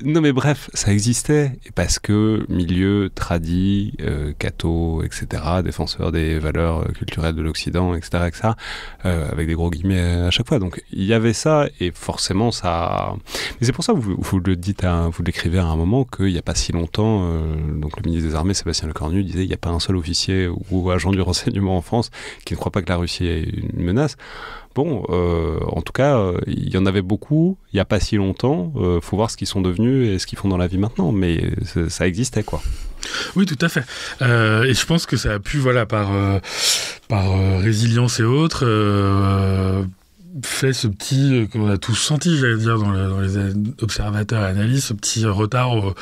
non, mais bref, ça existait, parce que milieu tradi, catho, etc., défenseur des valeurs culturelles de l'Occident, etc., avec des gros guillemets à chaque fois. Donc il y avait ça, et forcément ça... Mais c'est pour ça que vous le dites, vous l'écrivez à un moment, qu'il n'y a pas si longtemps, donc le ministre des Armées, Sébastien Lecornu, disait il n'y a pas un seul officier ou agent du renseignement en France qui ne croit pas que la Russie est une menace. Bon, en tout cas, il y en avait beaucoup, il n'y a pas si longtemps. Faut voir ce qu'ils sont devenus et ce qu'ils font dans la vie maintenant, mais ça existait, quoi. Oui, tout à fait. Et je pense que ça a pu, par résilience et autres, fait ce petit, qu'on a tous senti, j'allais dire, dans les observateurs et analystes, ce petit retard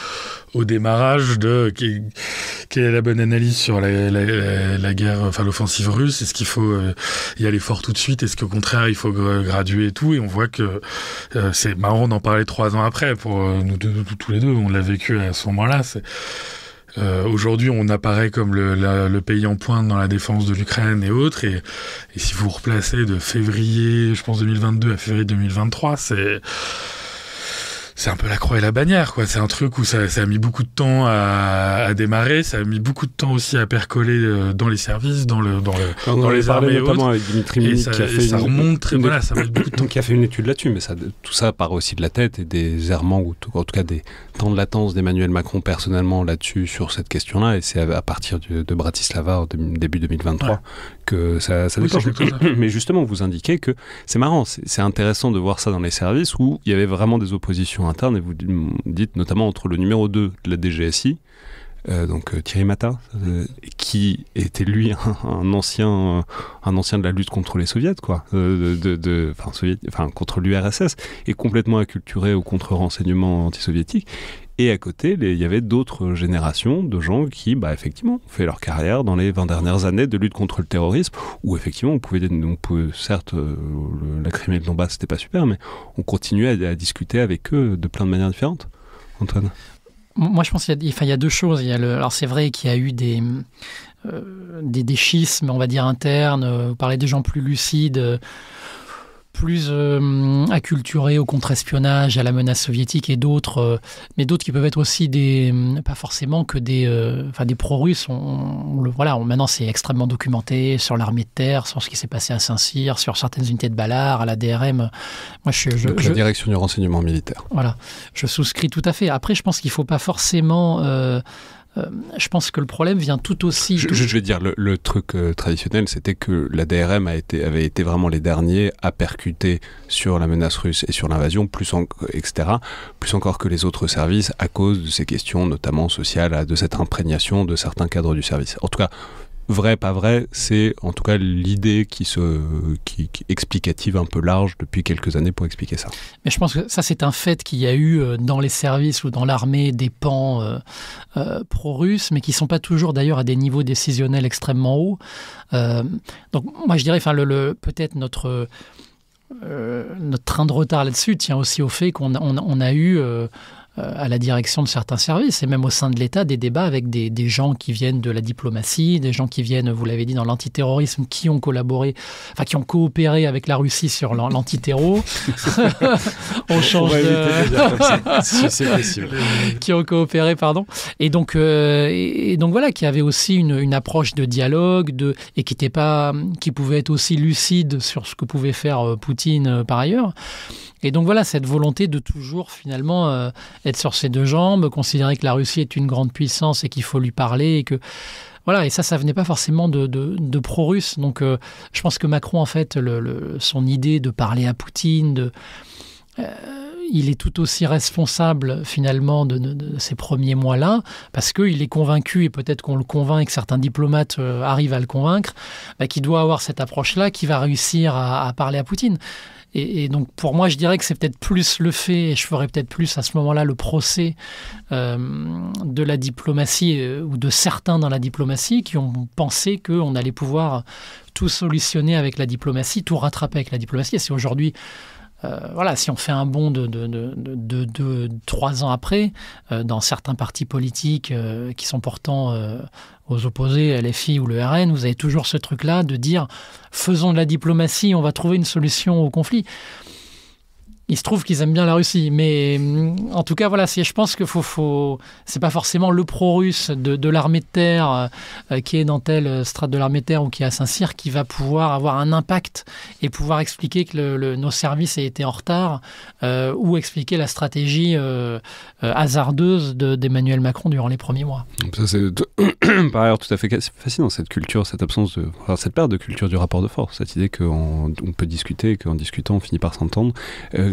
au démarrage quelle est la bonne analyse sur la guerre, l'offensive russe. Est-ce qu'il faut y aller fort tout de suite? Est-ce qu'au contraire, il faut graduer et tout? Et on voit que c'est marrant d'en parler 3 ans après, pour nous tous les deux, on l'a vécu à ce moment-là. Aujourd'hui, on apparaît comme le pays en pointe dans la défense de l'Ukraine et autres. Et si vous replacez de février, je pense 2022 à février 2023, c'est un peu la croix et la bannière, quoi. C'est un truc où ça a mis beaucoup de temps à démarrer, ça a mis beaucoup de temps aussi à percoler dans les services, dans les armées, notamment avec Dimitri Munich, qui a fait ça remonte très voilà, ça met beaucoup de temps. Qui a fait une étude là-dessus, mais tout ça part aussi de la tête et des errements, ou en tout cas des temps de latence d'Emmanuel Macron personnellement là-dessus, sur cette question-là, et c'est à partir de Bratislava, début 2023, que ça déclenche. Mais justement, vous indiquez que c'est marrant, c'est intéressant de voir ça dans les services où il y avait vraiment des oppositions internes, et vous dites notamment entre le numéro 2 de la DGSI, donc Thierry Mata, qui était lui un ancien de la lutte contre les soviets, quoi, contre l'URSS, et complètement acculturé au contre-renseignement anti-soviétique. Et à côté, il y avait d'autres générations de gens qui, effectivement, ont fait leur carrière dans les 20 dernières années de lutte contre le terrorisme, où effectivement, on pouvait certes, la Crimée et le Donbass, c'était pas super, mais on continuait à discuter avec eux de plein de manières différentes. Antoine? Moi, je pense qu'il y a 2 choses. Alors, c'est vrai qu'il y a eu des schismes, on va dire, internes. Vous parlez des gens plus lucides, plus acculturés au contre-espionnage, à la menace soviétique, et d'autres, mais d'autres qui peuvent être aussi pas forcément que des pro-russes. Maintenant c'est extrêmement documenté sur l'armée de terre, sur ce qui s'est passé à Saint-Cyr, sur certaines unités de Ballard, à la DRM. Moi, la direction du renseignement militaire. Voilà, je souscris tout à fait. Après, je pense qu'il ne faut pas forcément... je pense que le problème vient tout aussi... Je vais dire, le truc traditionnel, c'était que la DRM avait été vraiment les derniers à percuter sur la menace russe et sur l'invasion, etc., plus encore que les autres services, à cause de ces questions, notamment sociales, de cette imprégnation de certains cadres du service. En tout cas, vrai, pas vrai, c'est en tout cas l'idée qui explicative un peu large depuis quelques années pour expliquer ça. Mais je pense que ça, c'est un fait qu'il y a eu dans les services ou dans l'armée des pans pro-russes, mais qui ne sont pas toujours d'ailleurs à des niveaux décisionnels extrêmement hauts. Donc moi je dirais, peut-être notre train de retard là-dessus tient aussi au fait qu'on a eu... à la direction de certains services, et même au sein de l'État, des débats avec des gens qui viennent de la diplomatie, des gens qui viennent, vous l'avez dit, dans l'antiterrorisme, qui ont coopéré avec la Russie sur l'antiterro. On change c'est possible. Qui ont coopéré, pardon. Et donc voilà, qui avaient aussi une approche de dialogue, et qui pouvait être aussi lucide sur ce que pouvait faire Poutine par ailleurs. Et donc voilà, cette volonté de toujours finalement être sur ses 2 jambes, considérer que la Russie est une grande puissance et qu'il faut lui parler, et que voilà, et ça venait pas forcément de pro-russe. Donc je pense que Macron, en fait, son idée de parler à Poutine, il est tout aussi responsable finalement de ces premiers mois-là, parce qu'il est convaincu, et peut-être qu'on le convainc, que certains diplomates arrivent à le convaincre, qu'il doit avoir cette approche-là, qui va réussir à parler à Poutine. Et donc, pour moi, je dirais que c'est peut-être plus le fait, et je ferais peut-être plus à ce moment-là le procès de la diplomatie, ou de certains dans la diplomatie, qui ont pensé qu'on allait pouvoir tout solutionner avec la diplomatie, tout rattraper avec la diplomatie. Et c'est aujourd'hui... si on fait un bond de 3 ans après, dans certains partis politiques qui sont pourtant aux opposés, LFI ou le RN, vous avez toujours ce truc-là de dire « faisons de la diplomatie, on va trouver une solution au conflit ». Il se trouve qu'ils aiment bien la Russie, mais en tout cas, voilà, je pense que c'est pas forcément le pro-russe de l'armée de terre qui est dans telle strate de l'armée de terre ou qui est à Saint-Cyr qui va pouvoir avoir un impact et pouvoir expliquer que nos services aient été en retard ou expliquer la stratégie hasardeuse d'Emmanuel Macron durant les premiers mois. Ça, c'est par ailleurs tout à fait fascinant, cette culture, cette absence cette perte de culture du rapport de force, cette idée qu'on peut discuter, qu'en discutant on finit par s'entendre.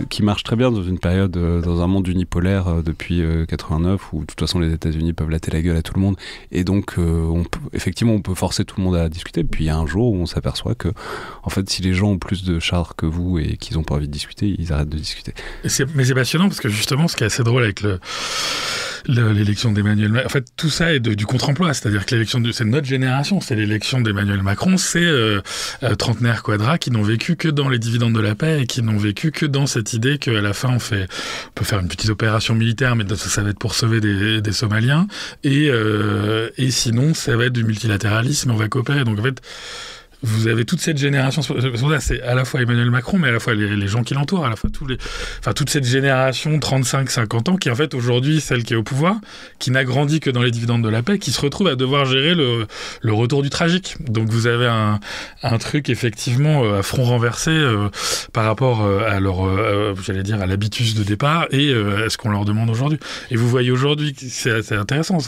Qui marche très bien dans une période, dans un monde unipolaire depuis 89, où de toute façon les États-Unis peuvent latter la gueule à tout le monde, et donc effectivement on peut forcer tout le monde à discuter, puis il y a un jour où on s'aperçoit que en fait si les gens ont plus de char que vous et qu'ils n'ont pas envie de discuter, ils arrêtent de discuter. Mais c'est passionnant parce que justement ce qui est assez drôle avec l'élection d'Emmanuel Macron, en fait tout ça est du contre-emploi, c'est-à-dire que c'est notre génération, c'est l'élection d'Emmanuel Macron, c'est trentenaires quadras qui n'ont vécu que dans les dividendes de la paix et qui n'ont vécu que dans cette idée qu'à la fin on peut faire une petite opération militaire, mais ça va être pour sauver des Somaliens, et sinon ça va être du multilatéralisme, on va coopérer. Donc en fait vous avez toute cette génération, c'est à la fois Emmanuel Macron, mais à la fois les gens qui l'entourent, à la fois toute cette génération 35-50 ans qui est en fait aujourd'hui celle qui est au pouvoir, qui n'a grandi que dans les dividendes de la paix, qui se retrouve à devoir gérer le retour du tragique. Donc vous avez un truc effectivement à front renversé par rapport à j'allais dire à l'habitus de départ et à ce qu'on leur demande aujourd'hui. Et vous voyez aujourd'hui, c'est intéressant.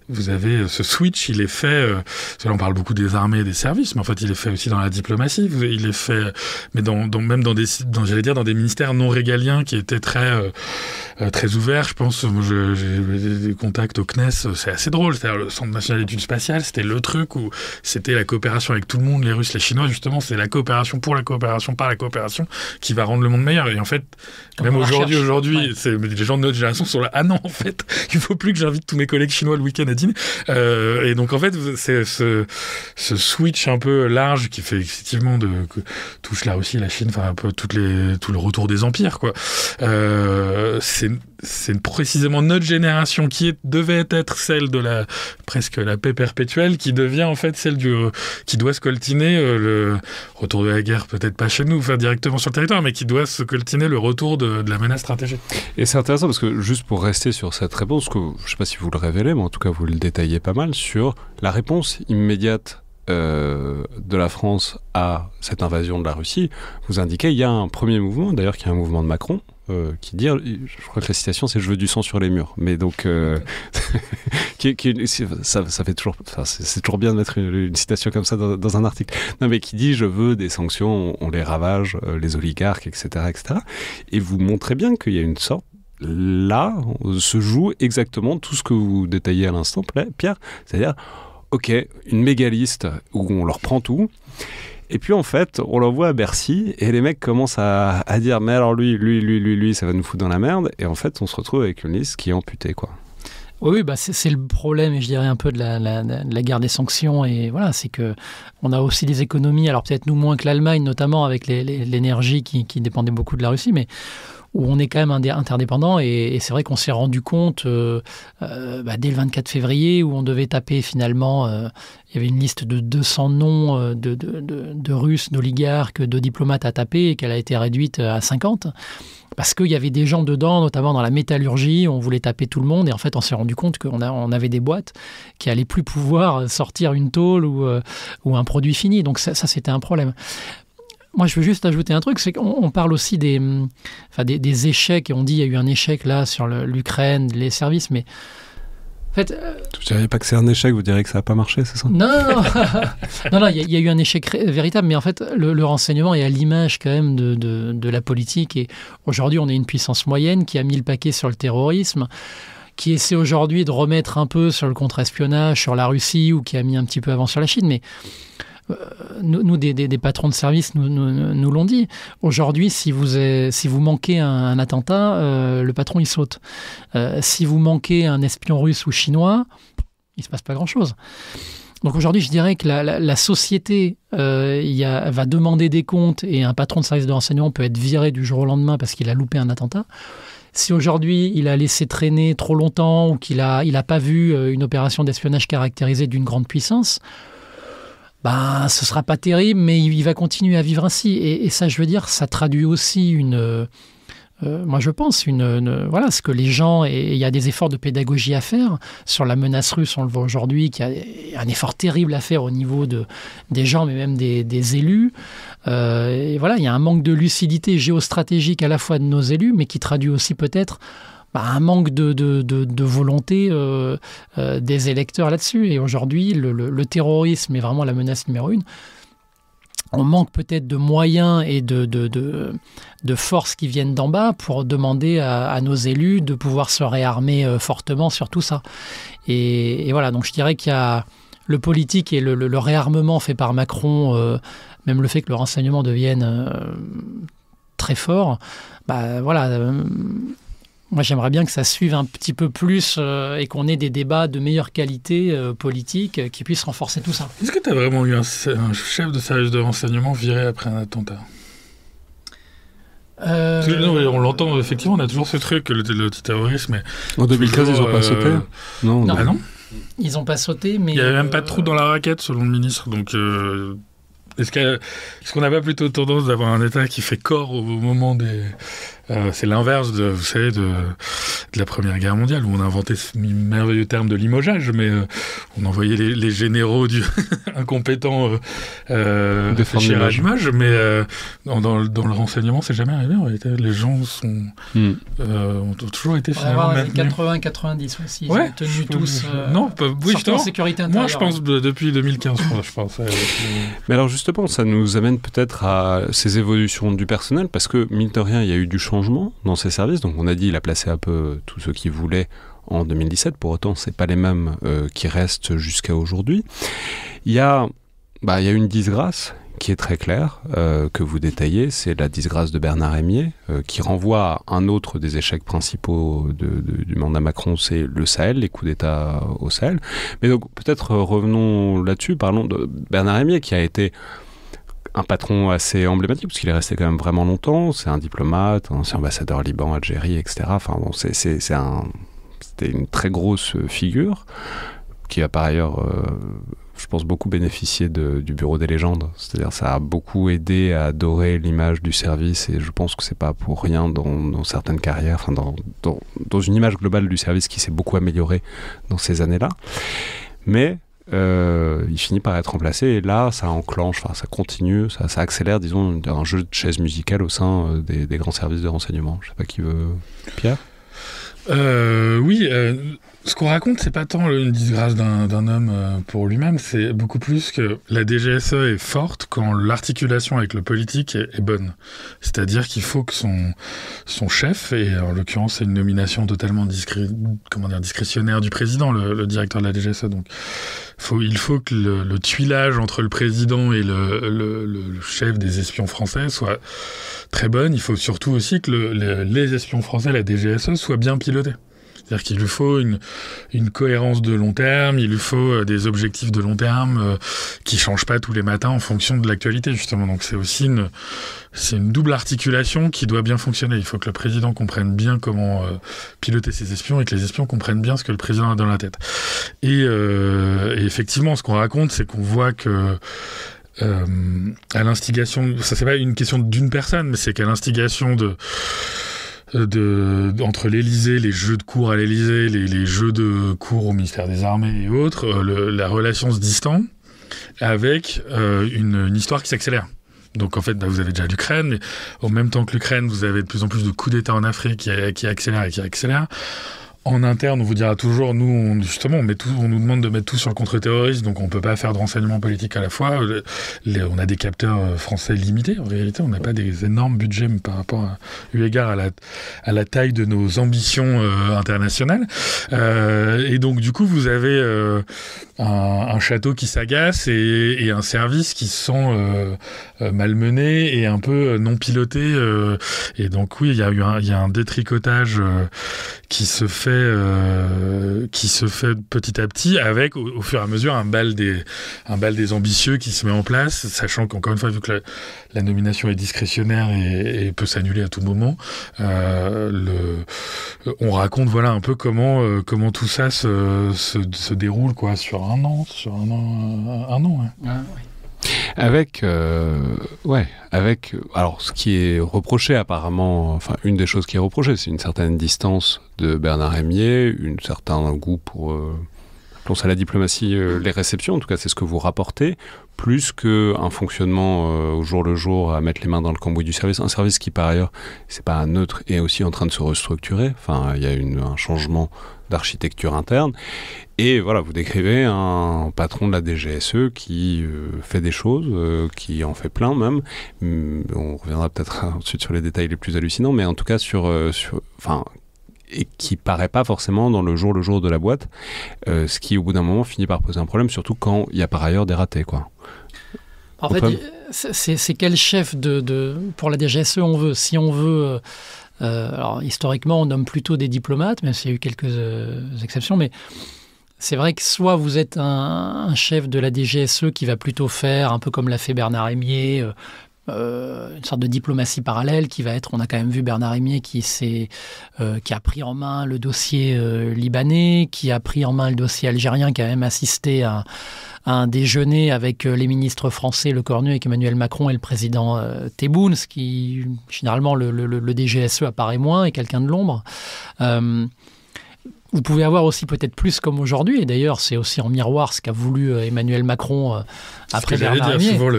Vous avez ce switch, il est fait, là on parle beaucoup des armées et des services, mais en fait il est fait aussi dans la diplomatie, il est fait, mais même dans des ministères non régaliens qui étaient très ouverts. Je pense, j'ai des contacts au CNES, c'est assez drôle, c'est-à-dire le Centre national d'études spatiales, c'était le truc où c'était la coopération avec tout le monde, les Russes, les Chinois, justement, c'est la coopération pour la coopération, par la coopération, qui va rendre le monde meilleur. Et en fait, même aujourd'hui, les gens de notre génération sont là, ah non, en fait, il faut plus que j'invite tous mes collègues chinois le week-end à dîner. Et donc en fait c'est ce switch un peu large qui fait effectivement touche la Russie, la Chine, enfin un peu tout le retour des empires, quoi. C'est précisément notre génération qui devait être celle de presque la paix perpétuelle, qui devient en fait celle qui doit se coltiner le retour de la guerre, peut-être pas chez nous, enfin directement sur le territoire, mais qui doit se coltiner le retour de la menace stratégique. Et c'est intéressant parce que juste pour rester sur cette réponse, que je ne sais pas si vous le révélez, mais en tout cas vous le détaillez pas mal, sur la réponse immédiate de la France à cette invasion de la Russie, vous indiquez il y a un premier mouvement, d'ailleurs qui est un mouvement de Macron, qui dit, je crois que la citation c'est « je veux du sang sur les murs », mais donc ça fait toujours, c'est toujours bien de mettre une citation comme ça dans un article, non mais qui dit « je veux des sanctions, on les ravage, les oligarques, etc. etc. » Et vous montrez bien qu'il y a une sorte, là se joue exactement tout ce que vous détaillez à l'instant, Pierre, c'est-à-dire ok, une méga liste où on leur prend tout, et puis en fait, on l'envoie à Bercy, et les mecs commencent à dire « mais alors lui, ça va nous foutre dans la merde », et en fait, on se retrouve avec une liste qui est amputée, quoi. Oui, c'est le problème, et je dirais un peu de la guerre des sanctions, et voilà, c'est que on a aussi des économies, alors peut-être nous moins que l'Allemagne, notamment avec l'énergie qui dépendait beaucoup de la Russie, mais où on est quand même interdépendant, et c'est vrai qu'on s'est rendu compte dès le 24 février, où on devait taper finalement, il y avait une liste de 200 noms de Russes, d'oligarques, de diplomates à taper, et qu'elle a été réduite à 50, parce qu'il y avait des gens dedans, notamment dans la métallurgie, on voulait taper tout le monde, et en fait on s'est rendu compte qu'on avait des boîtes qui allaient plus pouvoir sortir une tôle ou un produit fini, donc ça c'était un problème. Moi, je veux juste ajouter un truc, c'est qu'on parle aussi des échecs, et on dit qu'il y a eu un échec là sur l'Ukraine, les services, mais En fait, vous diriez pas que c'est un échec, vous diriez que ça n'a pas marché, c'est ça? Non, il y a eu un échec véritable, mais en fait, le renseignement est à l'image quand même de la politique. Et aujourd'hui, on est une puissance moyenne qui a mis le paquet sur le terrorisme, qui essaie aujourd'hui de remettre un peu sur le contre-espionnage, sur la Russie, ou qui a mis un petit peu avant sur la Chine. Mais nous des patrons de service, nous l'ont dit. Aujourd'hui, si vous manquez un attentat, le patron, il saute. Si vous manquez un espion russe ou chinois, il ne se passe pas grand-chose. Donc aujourd'hui, je dirais que la société va demander des comptes et un patron de service de renseignement peut être viré du jour au lendemain parce qu'il a loupé un attentat. Si aujourd'hui, il a laissé traîner trop longtemps ou qu'il a pas vu une opération d'espionnage caractérisée d'une grande puissance, ce sera pas terrible, mais il va continuer à vivre ainsi. Et ça, je veux dire, ça traduit aussi moi, je pense, voilà, ce que les gens... Et il y a des efforts de pédagogie à faire. Sur la menace russe, on le voit aujourd'hui, qu'il y a un effort terrible à faire au niveau des gens, mais même des élus. Et voilà, il y a un manque de lucidité géostratégique à la fois de nos élus, mais qui traduit aussi peut-être un manque de volonté des électeurs là-dessus. Et aujourd'hui, le terrorisme est vraiment la menace numéro 1. On manque peut-être de moyens et de forces qui viennent d'en bas pour demander à nos élus de pouvoir se réarmer fortement sur tout ça. Et voilà, donc je dirais qu'il y a le politique et le réarmement fait par Macron, même le fait que le renseignement devienne très fort, moi, j'aimerais bien que ça suive un petit peu plus et qu'on ait des débats de meilleure qualité politique qui puissent renforcer tout ça. Est-ce que tu as vraiment eu un chef de service de renseignement viré après un attentat ? Non, on l'entend, effectivement, on a toujours ce truc, le terrorisme. En 2015, ils n'ont pas sauté ? Non. Ah non ? Ils n'ont pas sauté, mais... Il n'y avait même pas de trou dans la raquette, selon le ministre, donc... Est-ce qu'on n'a pas plutôt tendance d'avoir un État qui fait corps au moment des... c'est l'inverse, vous savez, de la Première Guerre mondiale, où on a inventé ce merveilleux terme de limogeage, mais on envoyait les généraux incompétents réfléchir à l'image, mais dans le renseignement, c'est jamais arrivé. En réalité, les gens ont toujours été finalement maintenus. 80-90 aussi, ils ont tenu tous... justement, en sécurité intérieure. Moi, je pense depuis 2015, je pense. Mais alors justement, ça nous amène peut-être à ces évolutions du personnel, parce que, mine de rien, il y a eu du changement dans ces services. Donc on a dit, il a placé un peu tous ceux qu'il voulait en 2017. Pour autant, c'est pas les mêmes qui restent jusqu'à aujourd'hui. Il y a une disgrâce qui est très claire, que vous détaillez, c'est la disgrâce de Bernard Rémier, qui renvoie à un autre des échecs principaux du mandat Macron, c'est le Sahel, les coups d'État au Sahel. Mais donc peut-être revenons là-dessus, parlons de Bernard Rémier, qui a été un patron assez emblématique, parce qu'il est resté quand même vraiment longtemps. C'est un diplomate, un ancien ambassadeur Liban, Algérie, etc. Enfin bon, c'était une très grosse figure, qui a par ailleurs, je pense, beaucoup bénéficié du Bureau des légendes. C'est-à-dire ça a beaucoup aidé à dorer l'image du service, et je pense que c'est pas pour rien dans certaines carrières, enfin dans une image globale du service qui s'est beaucoup améliorée dans ces années-là. Mais il finit par être remplacé, et là ça enclenche, ça continue, ça accélère, disons, un jeu de chaises musicales au sein des grands services de renseignement. Je sais pas qui veut... Pierre ? Oui, ce qu'on raconte, c'est pas tant une disgrâce d'un homme pour lui-même, c'est beaucoup plus que la DGSE est forte quand l'articulation avec le politique est bonne. C'est-à-dire qu'il faut que son chef, et en l'occurrence c'est une nomination totalement discrétionnaire du président, le directeur de la DGSE, donc il faut que le tuilage entre le président et le chef des espions français soit très bonne. Il faut surtout aussi que les espions français, la DGSE, soient bien pilotés. C'est-à-dire qu'il lui faut une cohérence de long terme, il lui faut des objectifs de long terme qui ne changent pas tous les matins en fonction de l'actualité, justement. Donc c'est aussi une double articulation qui doit bien fonctionner. Il faut que le président comprenne bien comment piloter ses espions, et que les espions comprennent bien ce que le président a dans la tête. Et effectivement, ce qu'on raconte, c'est qu'on voit que à l'instigation, ça c'est pas une question d'une personne, mais c'est qu'à l'instigation entre l'Élysée, les jeux de cours à l'Élysée, les jeux de cours au ministère des Armées et autres, la relation se distend avec une histoire qui s'accélère. Donc en fait, vous avez déjà l'Ukraine, mais en même temps que l'Ukraine, vous avez de plus en plus de coups d'État en Afrique qui accélèrent et qui accélèrent. En interne, on vous dira toujours, nous, on nous demande de mettre tout sur le contre-terrorisme, donc on ne peut pas faire de renseignement politique à la fois. On a des capteurs français limités, en réalité, on n'a pas des énormes budgets par rapport eu égard à la taille de nos ambitions internationales. Et donc, du coup, vous avez un château qui s'agace et un service qui se sent malmené et un peu non piloté. Et donc, oui, il y a un détricotage qui se fait petit à petit avec au fur et à mesure un bal des ambitieux qui se met en place, sachant qu'encore une fois, vu que la nomination est discrétionnaire et peut s'annuler à tout moment, on raconte un peu comment tout ça se déroule quoi, sur un an. Ouais. Avec, alors ce qui est reproché apparemment, enfin une des choses qui est reprochée, c'est une certaine distance de Bernard Rémier, un certain goût pour, appelons ça la diplomatie, les réceptions, en tout cas c'est ce que vous rapportez, plus qu'un fonctionnement au jour le jour à mettre les mains dans le cambouis du service, un service qui par ailleurs, c'est pas neutre, est aussi en train de se restructurer, enfin il y a un changement d'architecture interne. Et voilà, vous décrivez un patron de la DGSE qui fait des choses, qui en fait plein même. On reviendra peut-être ensuite sur les détails les plus hallucinants, mais en tout cas et qui paraît pas forcément dans le jour de la boîte, ce qui au bout d'un moment finit par poser un problème, surtout quand il y a par ailleurs des ratés, quoi. En fait, c'est quel chef pour la DGSE on veut. Si on veut... alors historiquement, on nomme plutôt des diplomates, même s'il y a eu quelques exceptions, mais c'est vrai que soit vous êtes un chef de la DGSE qui va plutôt faire, un peu comme l'a fait Bernard Rémier, une sorte de diplomatie parallèle qui va être, on a quand même vu Bernard Rémier qui a pris en main le dossier libanais, qui a pris en main le dossier algérien, qui a même assisté à un déjeuner avec les ministres français, Le Cornu, avec Emmanuel Macron et le président Tebboune, ce qui, généralement, le DGSE apparaît moins, est quelqu'un de l'ombre. Vous pouvez avoir aussi peut-être plus comme aujourd'hui, et d'ailleurs c'est aussi en miroir ce qu'a voulu Emmanuel Macron après Bernard Rémier. Souvent,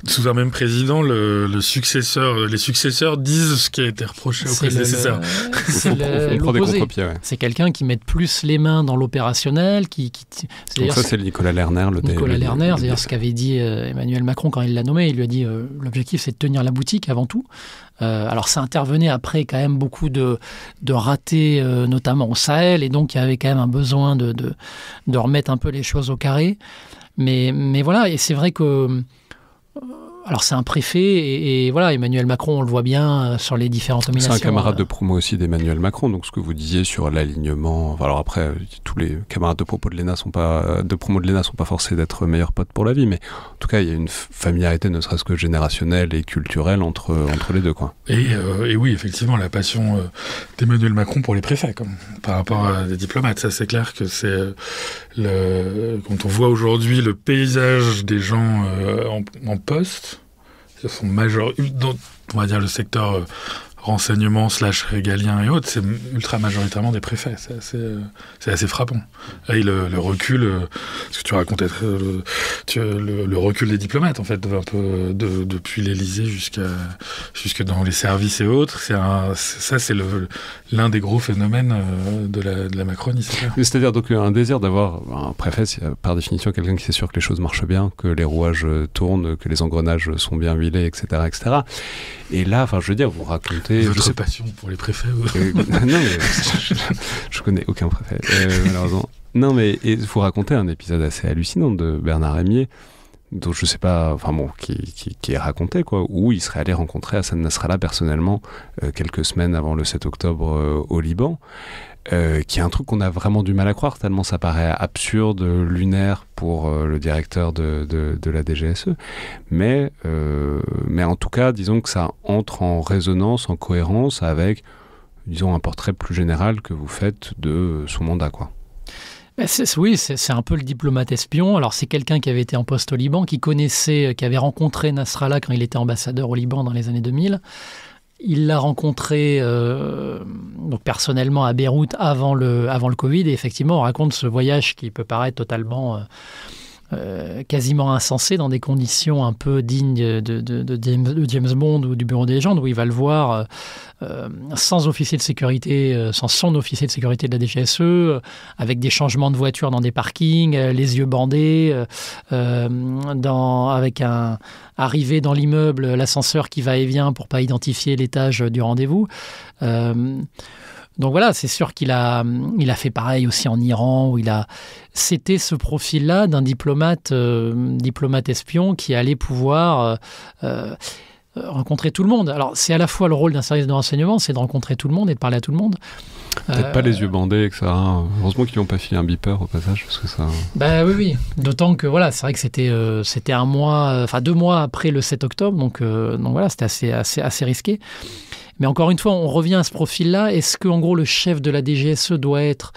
sous un même président, les successeurs disent ce qui a été reproché au prédécesseur. C'est l'opposé. C'est quelqu'un qui met plus les mains dans l'opérationnel. Donc ça c'est Nicolas Lerner. Nicolas Lerner, c'est d'ailleurs ce qu'avait dit Emmanuel Macron quand il l'a nommé. Il lui a dit l'objectif c'est de tenir la boutique avant tout. Alors ça intervenait après quand même beaucoup de ratés, notamment au Sahel, et donc il y avait quand même un besoin de remettre un peu les choses au carré. Mais voilà, et c'est vrai que... Alors c'est un préfet, et voilà, Emmanuel Macron, on le voit bien sur les différentes nominations. C'est un camarade de promo aussi d'Emmanuel Macron, donc ce que vous disiez sur l'alignement, enfin, alors après, tous les camarades de promo de l'ENA sont pas forcés d'être meilleurs potes pour la vie, mais en tout cas, il y a une familiarité, ne serait-ce que générationnelle et culturelle entre les deux, quoi. Et oui, effectivement, la passion d'Emmanuel Macron pour les préfets, par rapport à des diplomates, ça c'est clair que c'est quand on voit aujourd'hui le paysage des gens en poste, sont on va dire le secteur renseignement / régalien et autres, c'est ultra majoritairement des préfets. C'est assez frappant. Et le recul, ce que tu racontais, le recul des diplomates, en fait, un peu depuis l'Élysée jusque dans les services et autres, c'est l'un des gros phénomènes de la Macronie. C'est-à-dire donc un désir d'avoir un préfet, c'est par définition quelqu'un qui s'assure que les choses marchent bien, que les rouages tournent, que les engrenages sont bien huilés, etc., etc. Et là, enfin, je veux dire, vous racontez... Votre passion pour les préfets Non, mais je connais aucun préfet, malheureusement. Non, mais vous racontez un épisode assez hallucinant de Bernard Rémier, dont je sais pas, enfin bon, qui est raconté, quoi, où il serait allé rencontrer Hassan Nasrallah personnellement quelques semaines avant le 7 octobre au Liban. Qui est un truc qu'on a vraiment du mal à croire, tellement ça paraît absurde, lunaire pour le directeur de la DGSE. Mais en tout cas, disons que ça entre en résonance, en cohérence avec, disons, un portrait plus général que vous faites de son mandat, quoi. Oui, c'est un peu le diplomate espion. Alors c'est quelqu'un qui avait été en poste au Liban, qui avait rencontré Nasrallah quand il était ambassadeur au Liban dans les années 2000. Il l'a rencontré donc personnellement à Beyrouth avant le Covid, et effectivement on raconte ce voyage qui peut paraître totalement quasiment insensé dans des conditions un peu dignes de James Bond ou du Bureau des légendes, où il va le voir sans officier de sécurité, sans son officier de sécurité de la DGSE, avec des changements de voiture dans des parkings, les yeux bandés, avec arrivé dans l'immeuble, l'ascenseur qui va et vient pour pas identifier l'étage du rendez-vous. Donc voilà, c'est sûr qu'il a fait pareil aussi en Iran, où c'était ce profil-là d'un diplomate espion qui allait pouvoir rencontrer tout le monde. Alors c'est à la fois le rôle d'un service de renseignement, c'est de rencontrer tout le monde et de parler à tout le monde. Peut-être pas les yeux bandés, etc. Heureusement qu'ils n'ont pas filé un beeper au passage, parce que ça... Bah oui. D'autant que voilà, c'est vrai que c'était 2 mois après le 7 octobre, donc voilà, c'était assez risqué. Mais encore une fois, on revient à ce profil-là. Est-ce qu'en gros, le chef de la DGSE doit être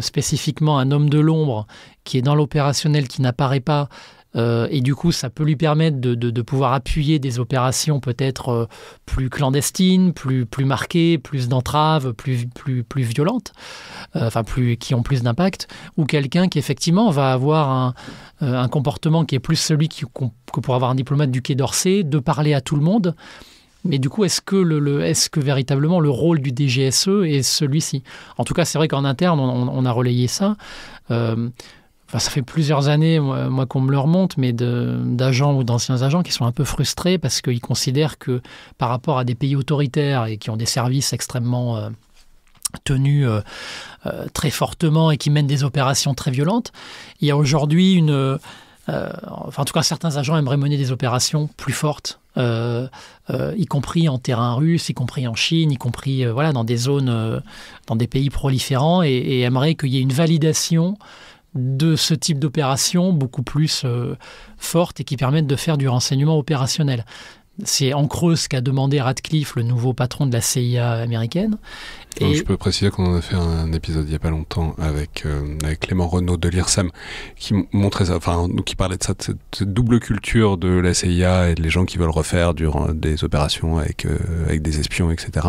spécifiquement un homme de l'ombre qui est dans l'opérationnel, qui n'apparaît pas, et du coup, ça peut lui permettre de pouvoir appuyer des opérations peut-être plus clandestines, plus marquées, plus d'entraves, plus violentes, qui ont plus d'impact, ou quelqu'un qui effectivement va avoir un comportement qui est plus celui que pourrait avoir un diplomate du Quai d'Orsay, de parler à tout le monde. Mais du coup, est-ce que véritablement le rôle du DGSE est celui-ci ? En tout cas, c'est vrai qu'en interne, on a relayé ça. Ça fait plusieurs années, moi qu'on me le remonte, mais d'agents ou d'anciens agents qui sont un peu frustrés parce qu'ils considèrent que par rapport à des pays autoritaires et qui ont des services extrêmement tenus très fortement et qui mènent des opérations très violentes, il y a aujourd'hui en tout cas, certains agents aimeraient mener des opérations plus fortes, y compris en terrain russe, y compris en Chine, y compris dans des zones, dans des pays proliférants, et aimeraient qu'il y ait une validation de ce type d'opération beaucoup plus forte et qui permette de faire du renseignement opérationnel. C'est en creux ce qu'a demandé Radcliffe, le nouveau patron de la CIA américaine. Et je peux préciser qu'on en a fait un épisode il n'y a pas longtemps avec Clément Renaud de l'IRSEM qui montrait ça, qui parlait de ça, de cette double culture de la CIA et les gens qui veulent refaire des opérations avec des espions, etc.,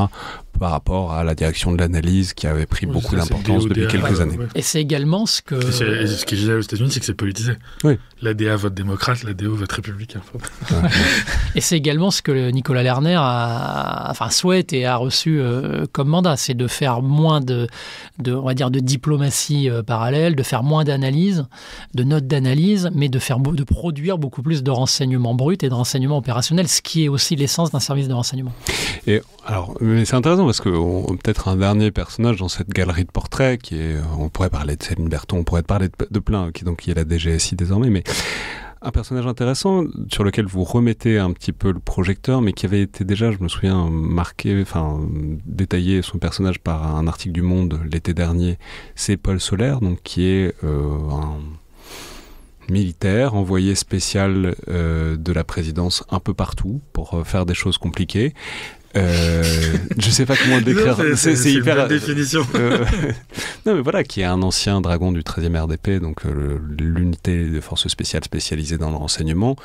par rapport à la direction de l'analyse qui avait pris beaucoup d'importance depuis quelques années. Ouais. Et c'est également ce que... Ce qui est génial aux États-Unis, c'est que c'est politisé. Oui. L'ADA vote démocrate, l'ADO vote républicain. Ouais. Et c'est également ce que Nicolas Lerner souhaite et a reçu comme mandat, c'est de faire moins de diplomatie parallèle, de faire moins d'analyse, de notes d'analyse, mais de produire beaucoup plus de renseignements bruts et de renseignements opérationnels, ce qui est aussi l'essence d'un service de renseignement. Et alors, mais c'est intéressant parce que peut-être un dernier personnage dans cette galerie de portraits on pourrait parler de Céline Berthon, on pourrait parler de plein, qui est la DGSI désormais, mais un personnage intéressant sur lequel vous remettez un petit peu le projecteur, mais qui avait été déjà, je me souviens, détaillé son personnage par un article du Monde l'été dernier, c'est Paul Solaire, donc qui est un militaire envoyé spécial de la présidence un peu partout pour faire des choses compliquées. Je sais pas comment le décrire. C'est hyper une bonne définition. Non mais voilà, qui est un ancien dragon du 13e RDP, donc l'unité de forces spéciales spécialisée dans le renseignement,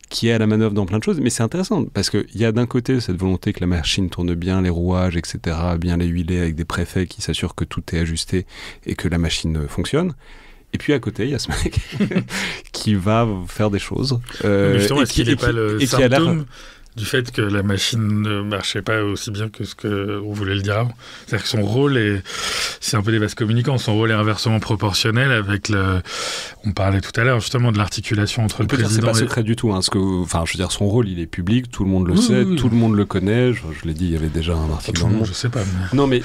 qui est à la manœuvre dans plein de choses. Mais c'est intéressant parce qu'il y a d'un côté cette volonté que la machine tourne bien, les rouages, etc., bien les huiler avec des préfets qui s'assurent que tout est ajusté et que la machine fonctionne. Et puis à côté, il y a ce mec qui va faire des choses. Mais justement, est-ce qu'il n'est pas le symptôme du fait que la machine ne marchait pas aussi bien que ce qu'on voulait le dire avant? C'est-à-dire que son rôle c'est un peu des vases communicants, son rôle est inversement proportionnel avec on parlait tout à l'heure justement de l'articulation entre le président c'est pas secret du tout, hein, son rôle il est public, tout le monde le sait, tout le monde le connaît, je l'ai dit, il y avait déjà un article dans le Monde. Je sais pas. Mais... Non mais,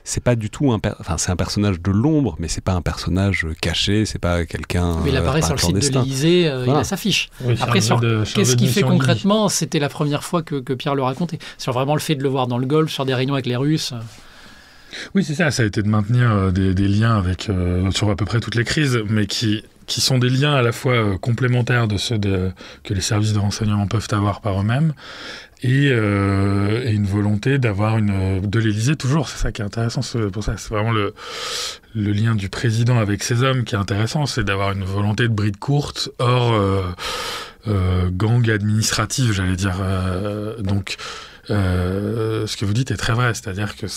c'est pas du tout c'est un personnage de l'ombre, mais c'est pas un personnage caché, c'est pas quelqu'un. Mais il apparaît sur le site de l'Élysée, il a sa fiche. Oui, après, qu'est-ce qu'il fait concrètement? C'était la première fois que Pierre le racontait. Sur vraiment le fait de le voir dans le Golfe, sur des réunions avec les Russes. Oui, c'est ça. Ça a été de maintenir des liens sur à peu près toutes les crises, mais qui sont des liens à la fois complémentaires de ceux que les services de renseignement peuvent avoir par eux-mêmes, et une volonté de l'Élysée toujours. C'est ça qui est intéressant. Pour ça, c'est vraiment le lien du président avec ses hommes qui est intéressant. C'est d'avoir une volonté de bride courte, hors gang administratif, j'allais dire. Donc, ce que vous dites est très vrai. C'est-à-dire que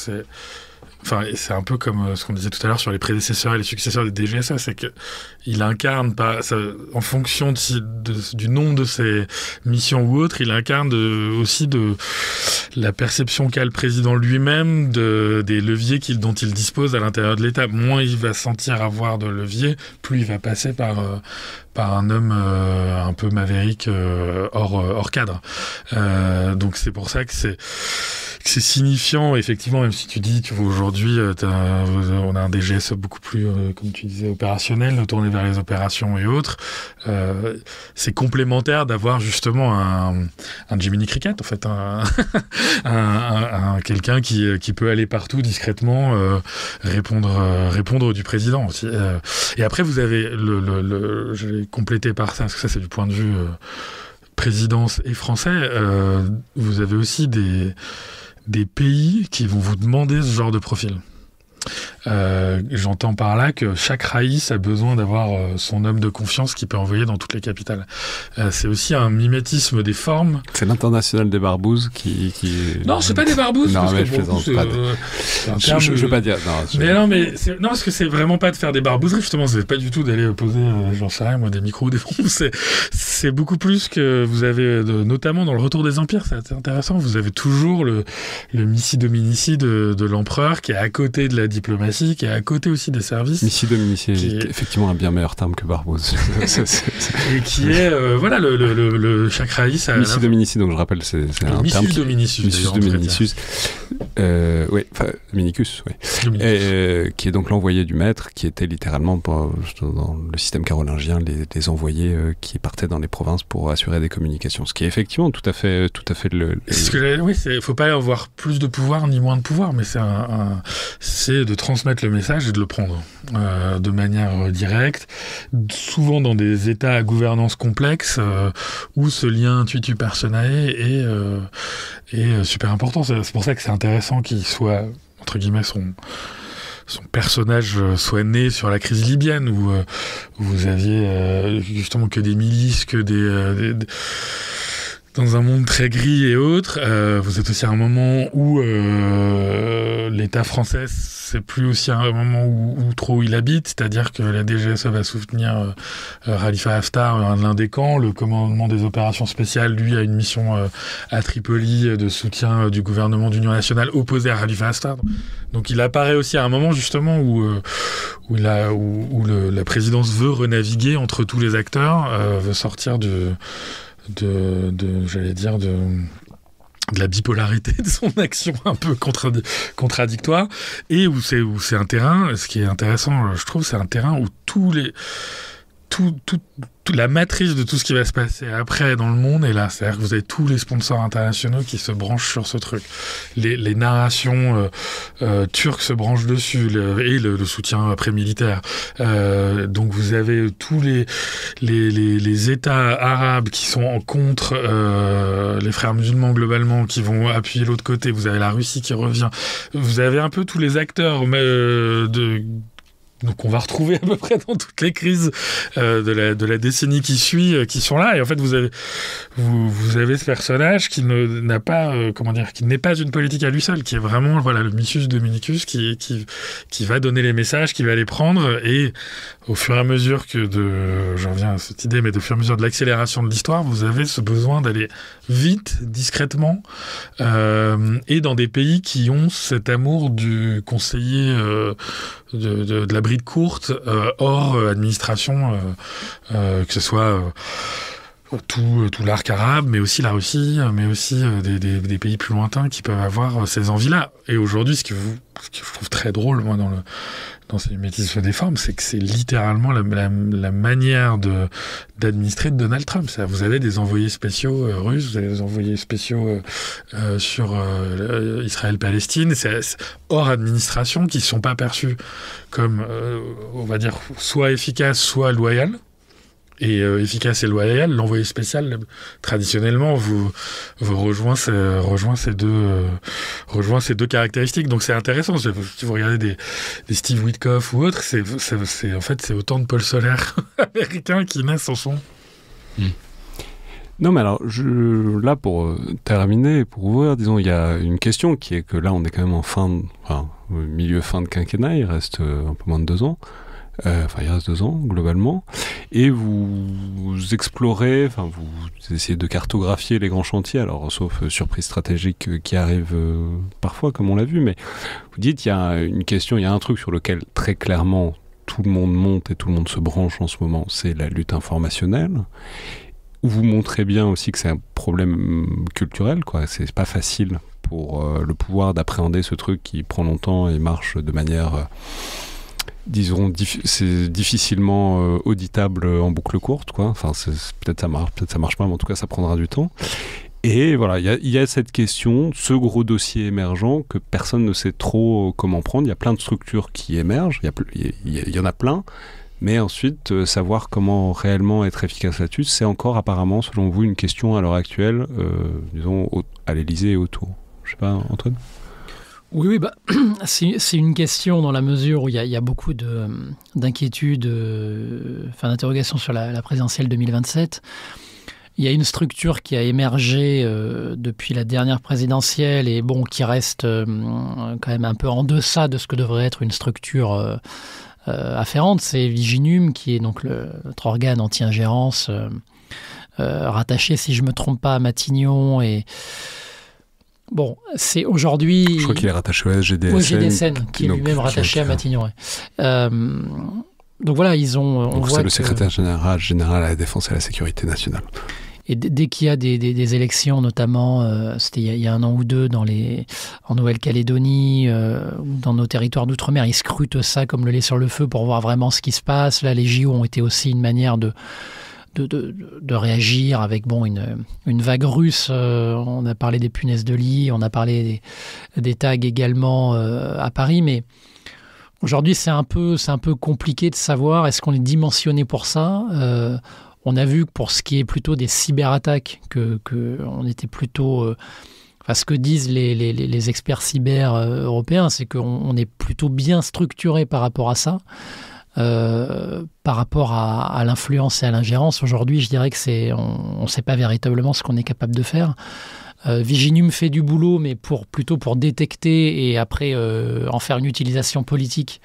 enfin, c'est un peu comme ce qu'on disait tout à l'heure sur les prédécesseurs et les successeurs des DGSE, c'est qu'il incarne pas, en fonction du nombre de ses missions ou autres, il incarne aussi de la perception qu'a le président lui-même des leviers dont il dispose à l'intérieur de l'État. Moins il va sentir avoir de leviers, plus il va passer par un homme un peu maverick hors cadre. Donc c'est pour ça que c'est signifiant, effectivement, même si tu dis, tu vois, aujourd'hui, on a un DGSE beaucoup plus, comme tu disais, opérationnel, tourné vers les opérations et autres. C'est complémentaire d'avoir justement un Jiminy Cricket, en fait, quelqu'un qui peut aller partout discrètement, répondre du président aussi. Et après, vous avez je vais compléter par ça, parce que ça, c'est du point de vue présidence et français. Vous avez aussi des pays qui vont vous demander ce genre de profil. J'entends par là que chaque raïs a besoin d'avoir son homme de confiance qui peut envoyer dans toutes les capitales. C'est aussi un mimétisme des formes. C'est l'international des barbouzes qui... Non, c'est pas des barbouzes. Non, mais je plaisante pas. Je veux pas dire... Non, parce que c'est vraiment pas de faire des barbouzeries, justement. C'est pas du tout d'aller poser, j'en sais rien, moi, des micros ou des bombes. C'est beaucoup plus que vous avez, notamment dans le Retour des Empires, c'est intéressant. Vous avez toujours le missi dominici de l'empereur qui est à côté de la diplomatie, qui est à côté aussi des services. Missi dominici est effectivement un bien meilleur terme que barbouze. Et qui est, voilà, le chaque raïs... Missi dominici, donc je rappelle, c'est un terme... Missus Dominicius. Oui, enfin, Dominicus, oui. Qui est donc l'envoyé du maître, qui était littéralement, dans le système carolingien, les envoyés qui partaient dans les provinces pour assurer des communications. Ce qui est effectivement tout à fait oui, il faut pas avoir plus de pouvoir ni moins de pouvoir, mais c'est de transmettre le message et de le prendre de manière directe, souvent dans des états à gouvernance complexe où ce lien intuitu personae est super important. C'est pour ça que c'est intéressant qu'il soit, entre guillemets, son personnage soit né sur la crise libyenne, où vous aviez justement que des milices, que dans un monde très gris et autres. Vous êtes aussi à un moment où l'État français, c'est plus aussi un moment où trop il habite, c'est-à-dire que la DGSE va soutenir Khalifa Haftar, l'un des camps. Le commandement des opérations spéciales, lui, a une mission à Tripoli de soutien du gouvernement d'union nationale opposé à Khalifa Haftar. Donc il apparaît aussi à un moment justement où la présidence veut renaviguer entre tous les acteurs, veut sortir j'allais dire, de la bipolarité de son action un peu contradictoire, et où c'est un terrain, ce qui est intéressant, je trouve, c'est un terrain où la matrice de tout ce qui va se passer après dans le monde est là. C'est-à-dire que vous avez tous les sponsors internationaux qui se branchent sur ce truc. Les narrations turques se branchent dessus, et le soutien après-militaire. Donc vous avez tous les États arabes qui sont en contre les frères musulmans globalement, qui vont appuyer l'autre côté. Vous avez la Russie qui revient. Vous avez un peu tous les acteurs donc on va retrouver à peu près dans toutes les crises de la décennie qui suit, qui sont là. Et en fait, vous avez ce personnage qui n'a pas, qui n'est pas une politique à lui seul, qui est vraiment, voilà, le Missus Dominicus qui va donner les messages, qui va les prendre. Et au fur et à mesure j'en reviens à cette idée, mais au fur et à mesure de l'accélération de l'histoire, vous avez ce besoin d'aller vite, discrètement, et dans des pays qui ont cet amour du conseiller de la bride courte, hors administration, que ce soit tout l'arc arabe, mais aussi la Russie, mais aussi des pays plus lointains qui peuvent avoir ces envies-là. Et aujourd'hui, ce que je trouve très drôle, moi, dans ces métismes des formes, c'est que c'est littéralement la manière d'administrer de Donald Trump. Vous avez des envoyés spéciaux russes, vous avez des envoyés spéciaux sur Israël-Palestine, c'est hors administration, qui ne sont pas perçus comme, on va dire, soit efficaces, soit loyales. Et efficace et loyal, l'envoyé spécial, traditionnellement, vous rejoint ces deux caractéristiques. Donc c'est intéressant. Si vous regardez des Steve Witkoff ou autres, c'est autant de Paul Soler américains qui naissent en son. Non, mais alors, là, pour terminer, pour ouvrir, disons, il y a une question qui est que là, on est quand même milieu-fin de quinquennat, il reste un peu moins de 2 ans. Il reste 2 ans, globalement. Et vous explorez, vous essayez de cartographier les grands chantiers, alors, sauf surprise stratégique qui arrive parfois, comme on l'a vu, mais vous dites, il y a une question, il y a un truc sur lequel, très clairement, tout le monde monte et tout le monde se branche en ce moment, c'est la lutte informationnelle. Vous montrez bien aussi que c'est un problème culturel, quoi. C'est pas facile pour le pouvoir d'appréhender ce truc qui prend longtemps et marche de manière, disons, c'est difficilement auditable en boucle courte, quoi. Enfin, peut-être ça marche pas, mais en tout cas, ça prendra du temps. Et voilà, il y a cette question, ce gros dossier émergent que personne ne sait trop comment prendre. Il y a plein de structures qui émergent, il y en a plein. Mais ensuite, savoir comment réellement être efficace là-dessus, c'est encore apparemment, selon vous, une question à l'heure actuelle, disons, à l'Élysée et autour. Je sais pas, Antoine ? Oui, c'est une question dans la mesure où il y a beaucoup d'inquiétudes, d'interrogations sur la présidentielle 2027. Il y a une structure qui a émergé depuis la dernière présidentielle et qui reste quand même un peu en deçà de ce que devrait être une structure afférente, c'est Viginum, qui est donc notre organe anti-ingérence, rattaché, si je ne me trompe pas, à Matignon. Et c'est aujourd'hui... Je crois qu'il est rattaché au SGDSN. Au SGDSN, qui est lui-même rattaché à Matignon. Ouais. Donc voilà, on voit c'est le secrétaire général à la Défense et à la Sécurité nationale. Et dès qu'il y a des élections, notamment, c'était il y a 1 an ou 2 en Nouvelle-Calédonie, ou dans nos territoires d'outre-mer, ils scrutent ça comme le lait sur le feu pour voir vraiment ce qui se passe. Là, les JO ont été aussi une manière de réagir avec une vague russe. On a parlé des punaises de lit, on a parlé des tags également à Paris, mais aujourd'hui, c'est un peu compliqué de savoir est-ce qu'on est dimensionné pour ça. On a vu que pour ce qui est plutôt des cyberattaques, que on était plutôt... ce que disent les experts cyber européens, c'est qu'on est plutôt bien structuré par rapport à ça. Par rapport à l'influence et à l'ingérence, aujourd'hui, je dirais que on ne sait pas véritablement ce qu'on est capable de faire. Viginum fait du boulot, mais plutôt pour détecter et après en faire une utilisation politique.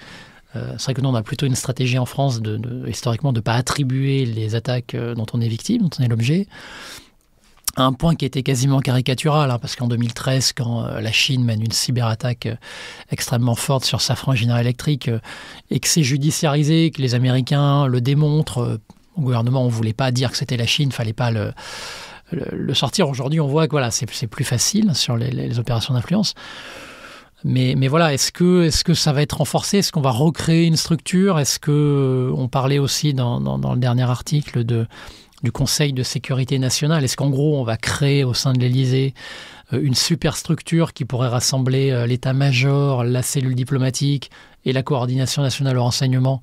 C'est vrai que nous, on a plutôt une stratégie en France, historiquement, de ne pas attribuer les attaques dont on est victime, dont on est l'objet. Un point qui était quasiment caricatural, parce qu'en 2013, quand la Chine mène une cyberattaque extrêmement forte sur Safran et General Electric, et que c'est judiciarisé, que les Américains le démontrent, au gouvernement, on ne voulait pas dire que c'était la Chine, il ne fallait pas le sortir. Aujourd'hui, on voit que c'est plus facile sur les opérations d'influence. Mais voilà, est-ce que ça va être renforcé ? Est-ce qu'on va recréer une structure ? Est-ce que on parlait aussi dans le dernier article du Conseil de sécurité nationale ? Est-ce qu'en gros, on va créer au sein de l'Élysée une superstructure qui pourrait rassembler l'état-major, la cellule diplomatique et la coordination nationale au renseignement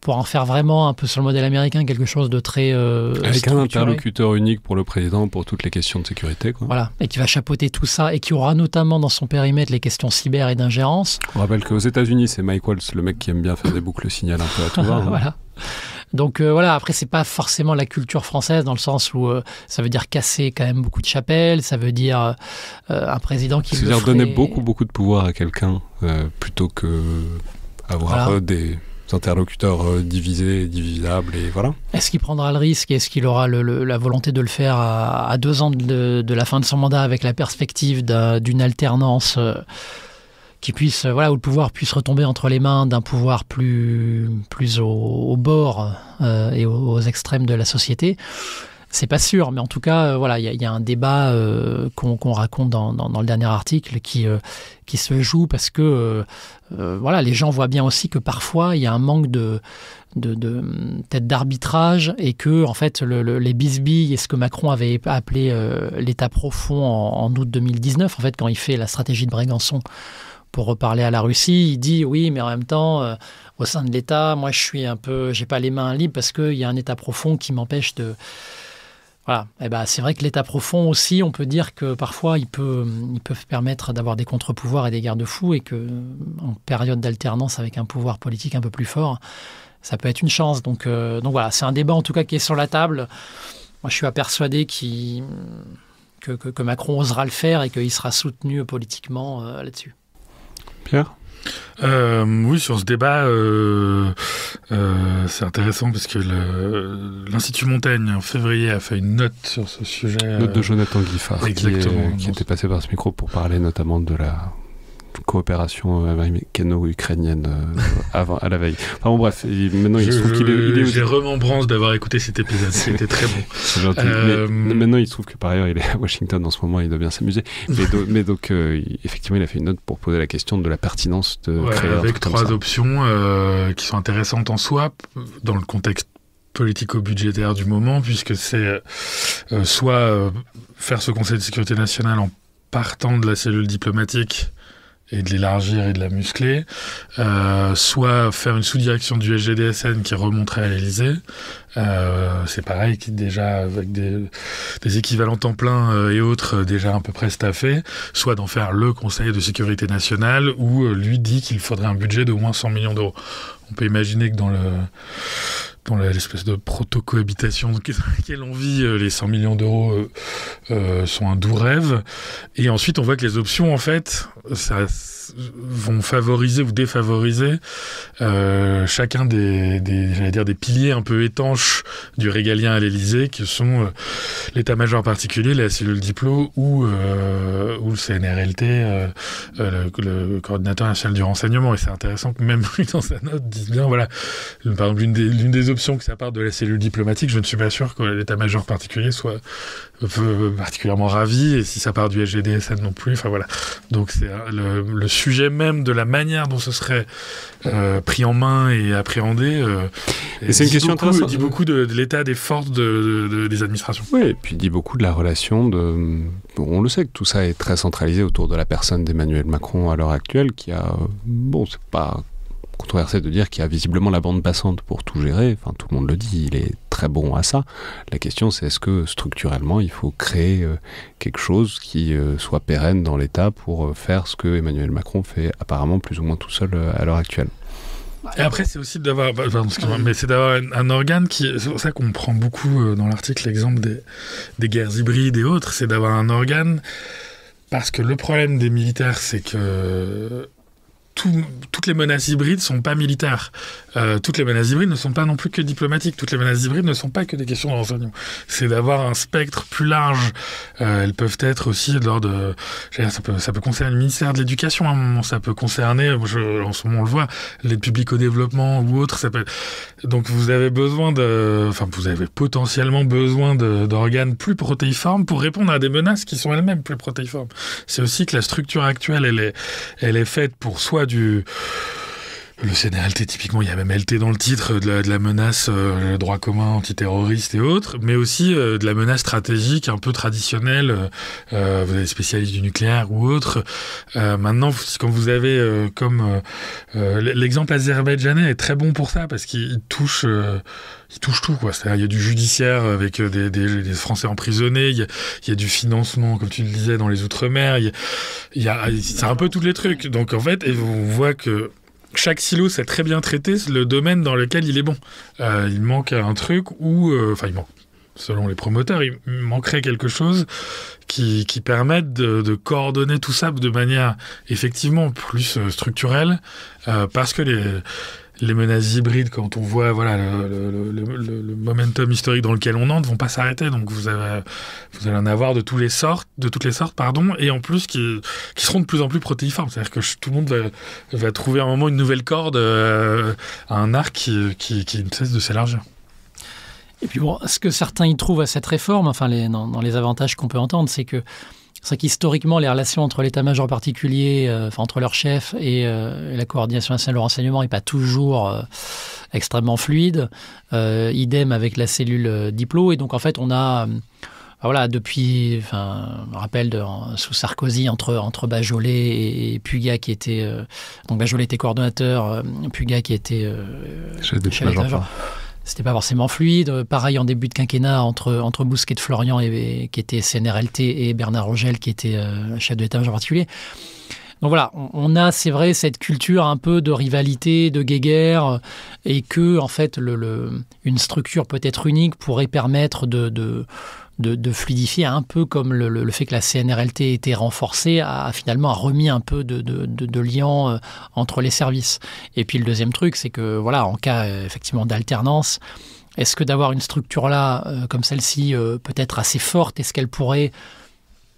pour en faire vraiment un peu sur le modèle américain, quelque chose de très avec structuré. Un interlocuteur unique pour le président pour toutes les questions de sécurité, quoi. Voilà, et qui va chapeauter tout ça et qui aura notamment dans son périmètre les questions cyber et d'ingérence. On rappelle qu'aux États-Unis, c'est Mike Waltz, le mec qui aime bien faire des boucles signal un peu à tout va. Voilà. Donc voilà, après c'est pas forcément la culture française dans le sens où ça veut dire casser quand même beaucoup de chapelles, ça veut dire un président qui c'est-à-dire donner beaucoup de pouvoir à quelqu'un plutôt que avoir des interlocuteurs divisés et divisables, et voilà. Est-ce qu'il prendra le risque et est-ce qu'il aura la volonté de le faire à 2 ans de la fin de son mandat avec la perspective d'une alternance qui puisse, où le pouvoir puisse retomber entre les mains d'un pouvoir plus au bord et aux extrêmes de la société? C'est pas sûr, mais en tout cas, il y a un débat qu'on raconte dans le dernier article qui se joue parce que les gens voient bien aussi que parfois il y a un manque peut-être d'arbitrage et que en fait les bisbilles et ce que Macron avait appelé l'état profond en août 2019, en fait quand il fait la stratégie de Brégançon pour reparler à la Russie, il dit oui, mais en même temps, au sein de l'État, moi j'ai pas les mains libres parce qu'il y a un état profond qui m'empêche de... Voilà, c'est vrai que l'état profond aussi, on peut dire que parfois il peut permettre d'avoir des contre-pouvoirs et des garde-fous et que en période d'alternance avec un pouvoir politique un peu plus fort, ça peut être une chance. Donc voilà, c'est un débat en tout cas qui est sur la table. Moi, je suis persuadé que Macron osera le faire et qu'il sera soutenu politiquement là-dessus. Pierre ? Oui, sur ce débat, c'est intéressant parce que l'Institut Montaigne, en février, a fait une note sur ce sujet. Note de Jonathan Guiffard, qui était passé par ce micro pour parler notamment de la coopération américano-ukrainienne à la veille. Enfin bon, bref, maintenant il se trouve qu'il est... J'ai remembrance d'avoir écouté cet épisode, c'était très bon. C'est gentil. Mais maintenant il se trouve que par ailleurs il est à Washington en ce moment, il doit bien s'amuser. Mais donc effectivement il a fait une note pour poser la question de la pertinence de créer un avec truc comme ça. 3 options qui sont intéressantes en soi, dans le contexte politico-budgétaire du moment, puisque c'est soit faire ce Conseil de sécurité nationale en partant de la cellule diplomatique et de l'élargir et de la muscler, soit faire une sous-direction du SGDSN qui remonterait à l'Élysée. C'est pareil, qui déjà avec des équivalents temps plein et autres déjà à peu près staffés, soit d'en faire le Conseil de sécurité nationale où lui dit qu'il faudrait un budget d'au moins 100 millions d'euros. On peut imaginer que dans l'espèce de proto-cohabitation dans laquelle on vit, les 100 millions d'euros sont un doux rêve. Et ensuite, on voit que les options, en fait, vont favoriser ou défavoriser chacun des piliers un peu étanches du régalien à l'Élysée, qui sont l'état-major particulier, la cellule diplo ou le CNRLT, le coordinateur national du renseignement. Et c'est intéressant que même lui, dans sa note, dise bien, voilà, par exemple, l'une des options que ça part de la cellule diplomatique, je ne suis pas sûr que l'état-major particulier soit particulièrement ravi, et si ça part du SGDSN non plus, enfin voilà. Donc c'est le sujet même de la manière dont ce serait pris en main et appréhendé. Et c'est une question intéressante. Dit beaucoup de l'état des forces des administrations. Oui, et puis dit beaucoup de la relation on le sait que tout ça est très centralisé autour de la personne d'Emmanuel Macron à l'heure actuelle, qui a, c'est pas controversé de dire qu'il a visiblement la bande passante pour tout gérer, enfin tout le monde le dit, il est très bon à ça. La question c'est est-ce que structurellement il faut créer quelque chose qui soit pérenne dans l'État pour faire ce que Emmanuel Macron fait apparemment plus ou moins tout seul à l'heure actuelle. Et après, c'est aussi d'avoir, c'est d'avoir un organe c'est pour ça qu'on prend beaucoup dans l'article l'exemple des guerres hybrides et autres, c'est d'avoir un organe, parce que le problème des militaires, c'est que toutes les menaces hybrides ne sont pas militaires. Toutes les menaces hybrides ne sont pas non plus que diplomatiques. Toutes les menaces hybrides ne sont pas que des questions de renseignement. C'est d'avoir un spectre plus large. Elles peuvent être aussi ça peut concerner le ministère de l'Éducation à un moment, ça peut concerner, en ce moment on le voit, l'aide publique au développement ou autre. Donc vous avez potentiellement besoin d'organes plus protéiformes pour répondre à des menaces qui sont elles-mêmes plus protéiformes. C'est aussi que la structure actuelle, elle est faite pour soit le CNRLT, typiquement, il y a même LT dans le titre, de la menace, le droit commun antiterroriste et autres, mais aussi de la menace stratégique un peu traditionnelle. Vous avez des spécialistes du nucléaire ou autres. Maintenant, quand vous avez l'exemple azerbaïdjanais est très bon pour ça, parce qu'il touche tout, quoi. C'est-à-dire, il y a du judiciaire avec des Français emprisonnés, il y a du financement, comme tu le disais, dans les Outre-mer, c'est un peu tous les trucs. Donc, en fait, on voit que chaque silo sait très bien traiter le domaine dans lequel il est bon. Il manque un truc il manque. Selon les promoteurs, il manquerait quelque chose qui permette de coordonner tout ça de manière effectivement plus structurelle, parce que les menaces hybrides, quand on voit le momentum historique dans lequel on entre, vont pas s'arrêter. Donc vous allez en avoir de toutes les sortes, et en plus qui seront de plus en plus protéiformes. C'est-à-dire que tout le monde va trouver à un moment une nouvelle corde à un arc qui ne cesse de s'élargir. Et puis ce que certains y trouvent à cette réforme, dans les avantages qu'on peut entendre, c'est qu'historiquement, les relations entre l'état-major particulier, entre leur chef et la coordination nationale du renseignement n'est pas toujours extrêmement fluide. Idem avec la cellule diplo. Et donc, en fait, on a... depuis, je me rappelle sous Sarkozy, entre Bajolet et Pugat qui était... donc Bajolet était coordonnateur, Pugat qui était chef d'état-major. C'était pas forcément fluide. Pareil en début de quinquennat entre Bousquet de Florian qui était CNRLT et Bernard Rogel qui était chef de l'état-major particulier. Donc voilà, on a, c'est vrai, cette culture un peu de rivalité, de guéguerre, et que, en fait, une structure peut-être unique pourrait permettre de fluidifier, un peu comme le fait que la CNRLT ait été renforcée, finalement a remis un peu de liant entre les services. Et puis le deuxième truc, c'est que, voilà, en cas effectivement d'alternance, est-ce que d'avoir une structure là, comme celle-ci, peut-être assez forte, est-ce qu'elle pourrait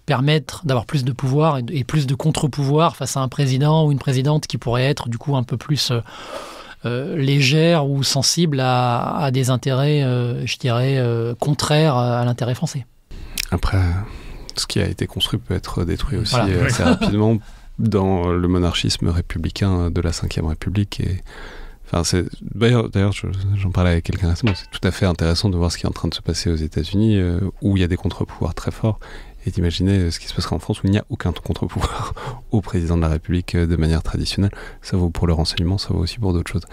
permettre d'avoir plus de pouvoir et plus de contre-pouvoir face à un président ou une présidente qui pourrait être du coup un peu plus légère ou sensible à des intérêts, je dirais, contraires à l'intérêt français. Après, ce qui a été construit peut être détruit aussi assez rapidement dans le monarchisme républicain de la Ve République. Et enfin, d'ailleurs, j'en parlais avec quelqu'un récemment, c'est tout à fait intéressant de voir ce qui est en train de se passer aux États-Unis, où il y a des contre-pouvoirs très forts, et d'imaginer ce qui se passerait en France, où il n'y a aucun contre-pouvoir au président de la République de manière traditionnelle. Ça vaut pour le renseignement, ça vaut aussi pour d'autres choses.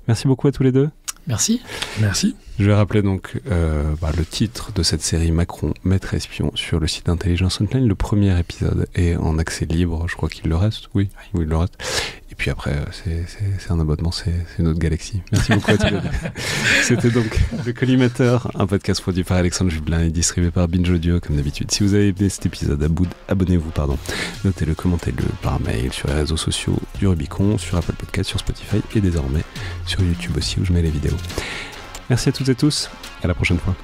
Merci beaucoup à tous les deux. Merci. Merci. Je vais rappeler donc le titre de cette série Macron, Maître espion, sur le site d'Intelligence Online. Le premier épisode est en accès libre, je crois qu'il le reste. Oui, il le reste. Et puis après, c'est un abonnement, c'est une autre galaxie. Merci beaucoup à tous les deux. C'était donc Le Collimateur, un podcast produit par Alexandre Jublin et distribué par Binge Audio, comme d'habitude. Si vous avez aimé cet épisode, abonnez-vous, notez-le, commentez-le par mail sur les réseaux sociaux du Rubicon, sur Apple Podcast, sur Spotify et désormais sur YouTube aussi, où je mets les vidéos. Merci à toutes et tous, à la prochaine fois.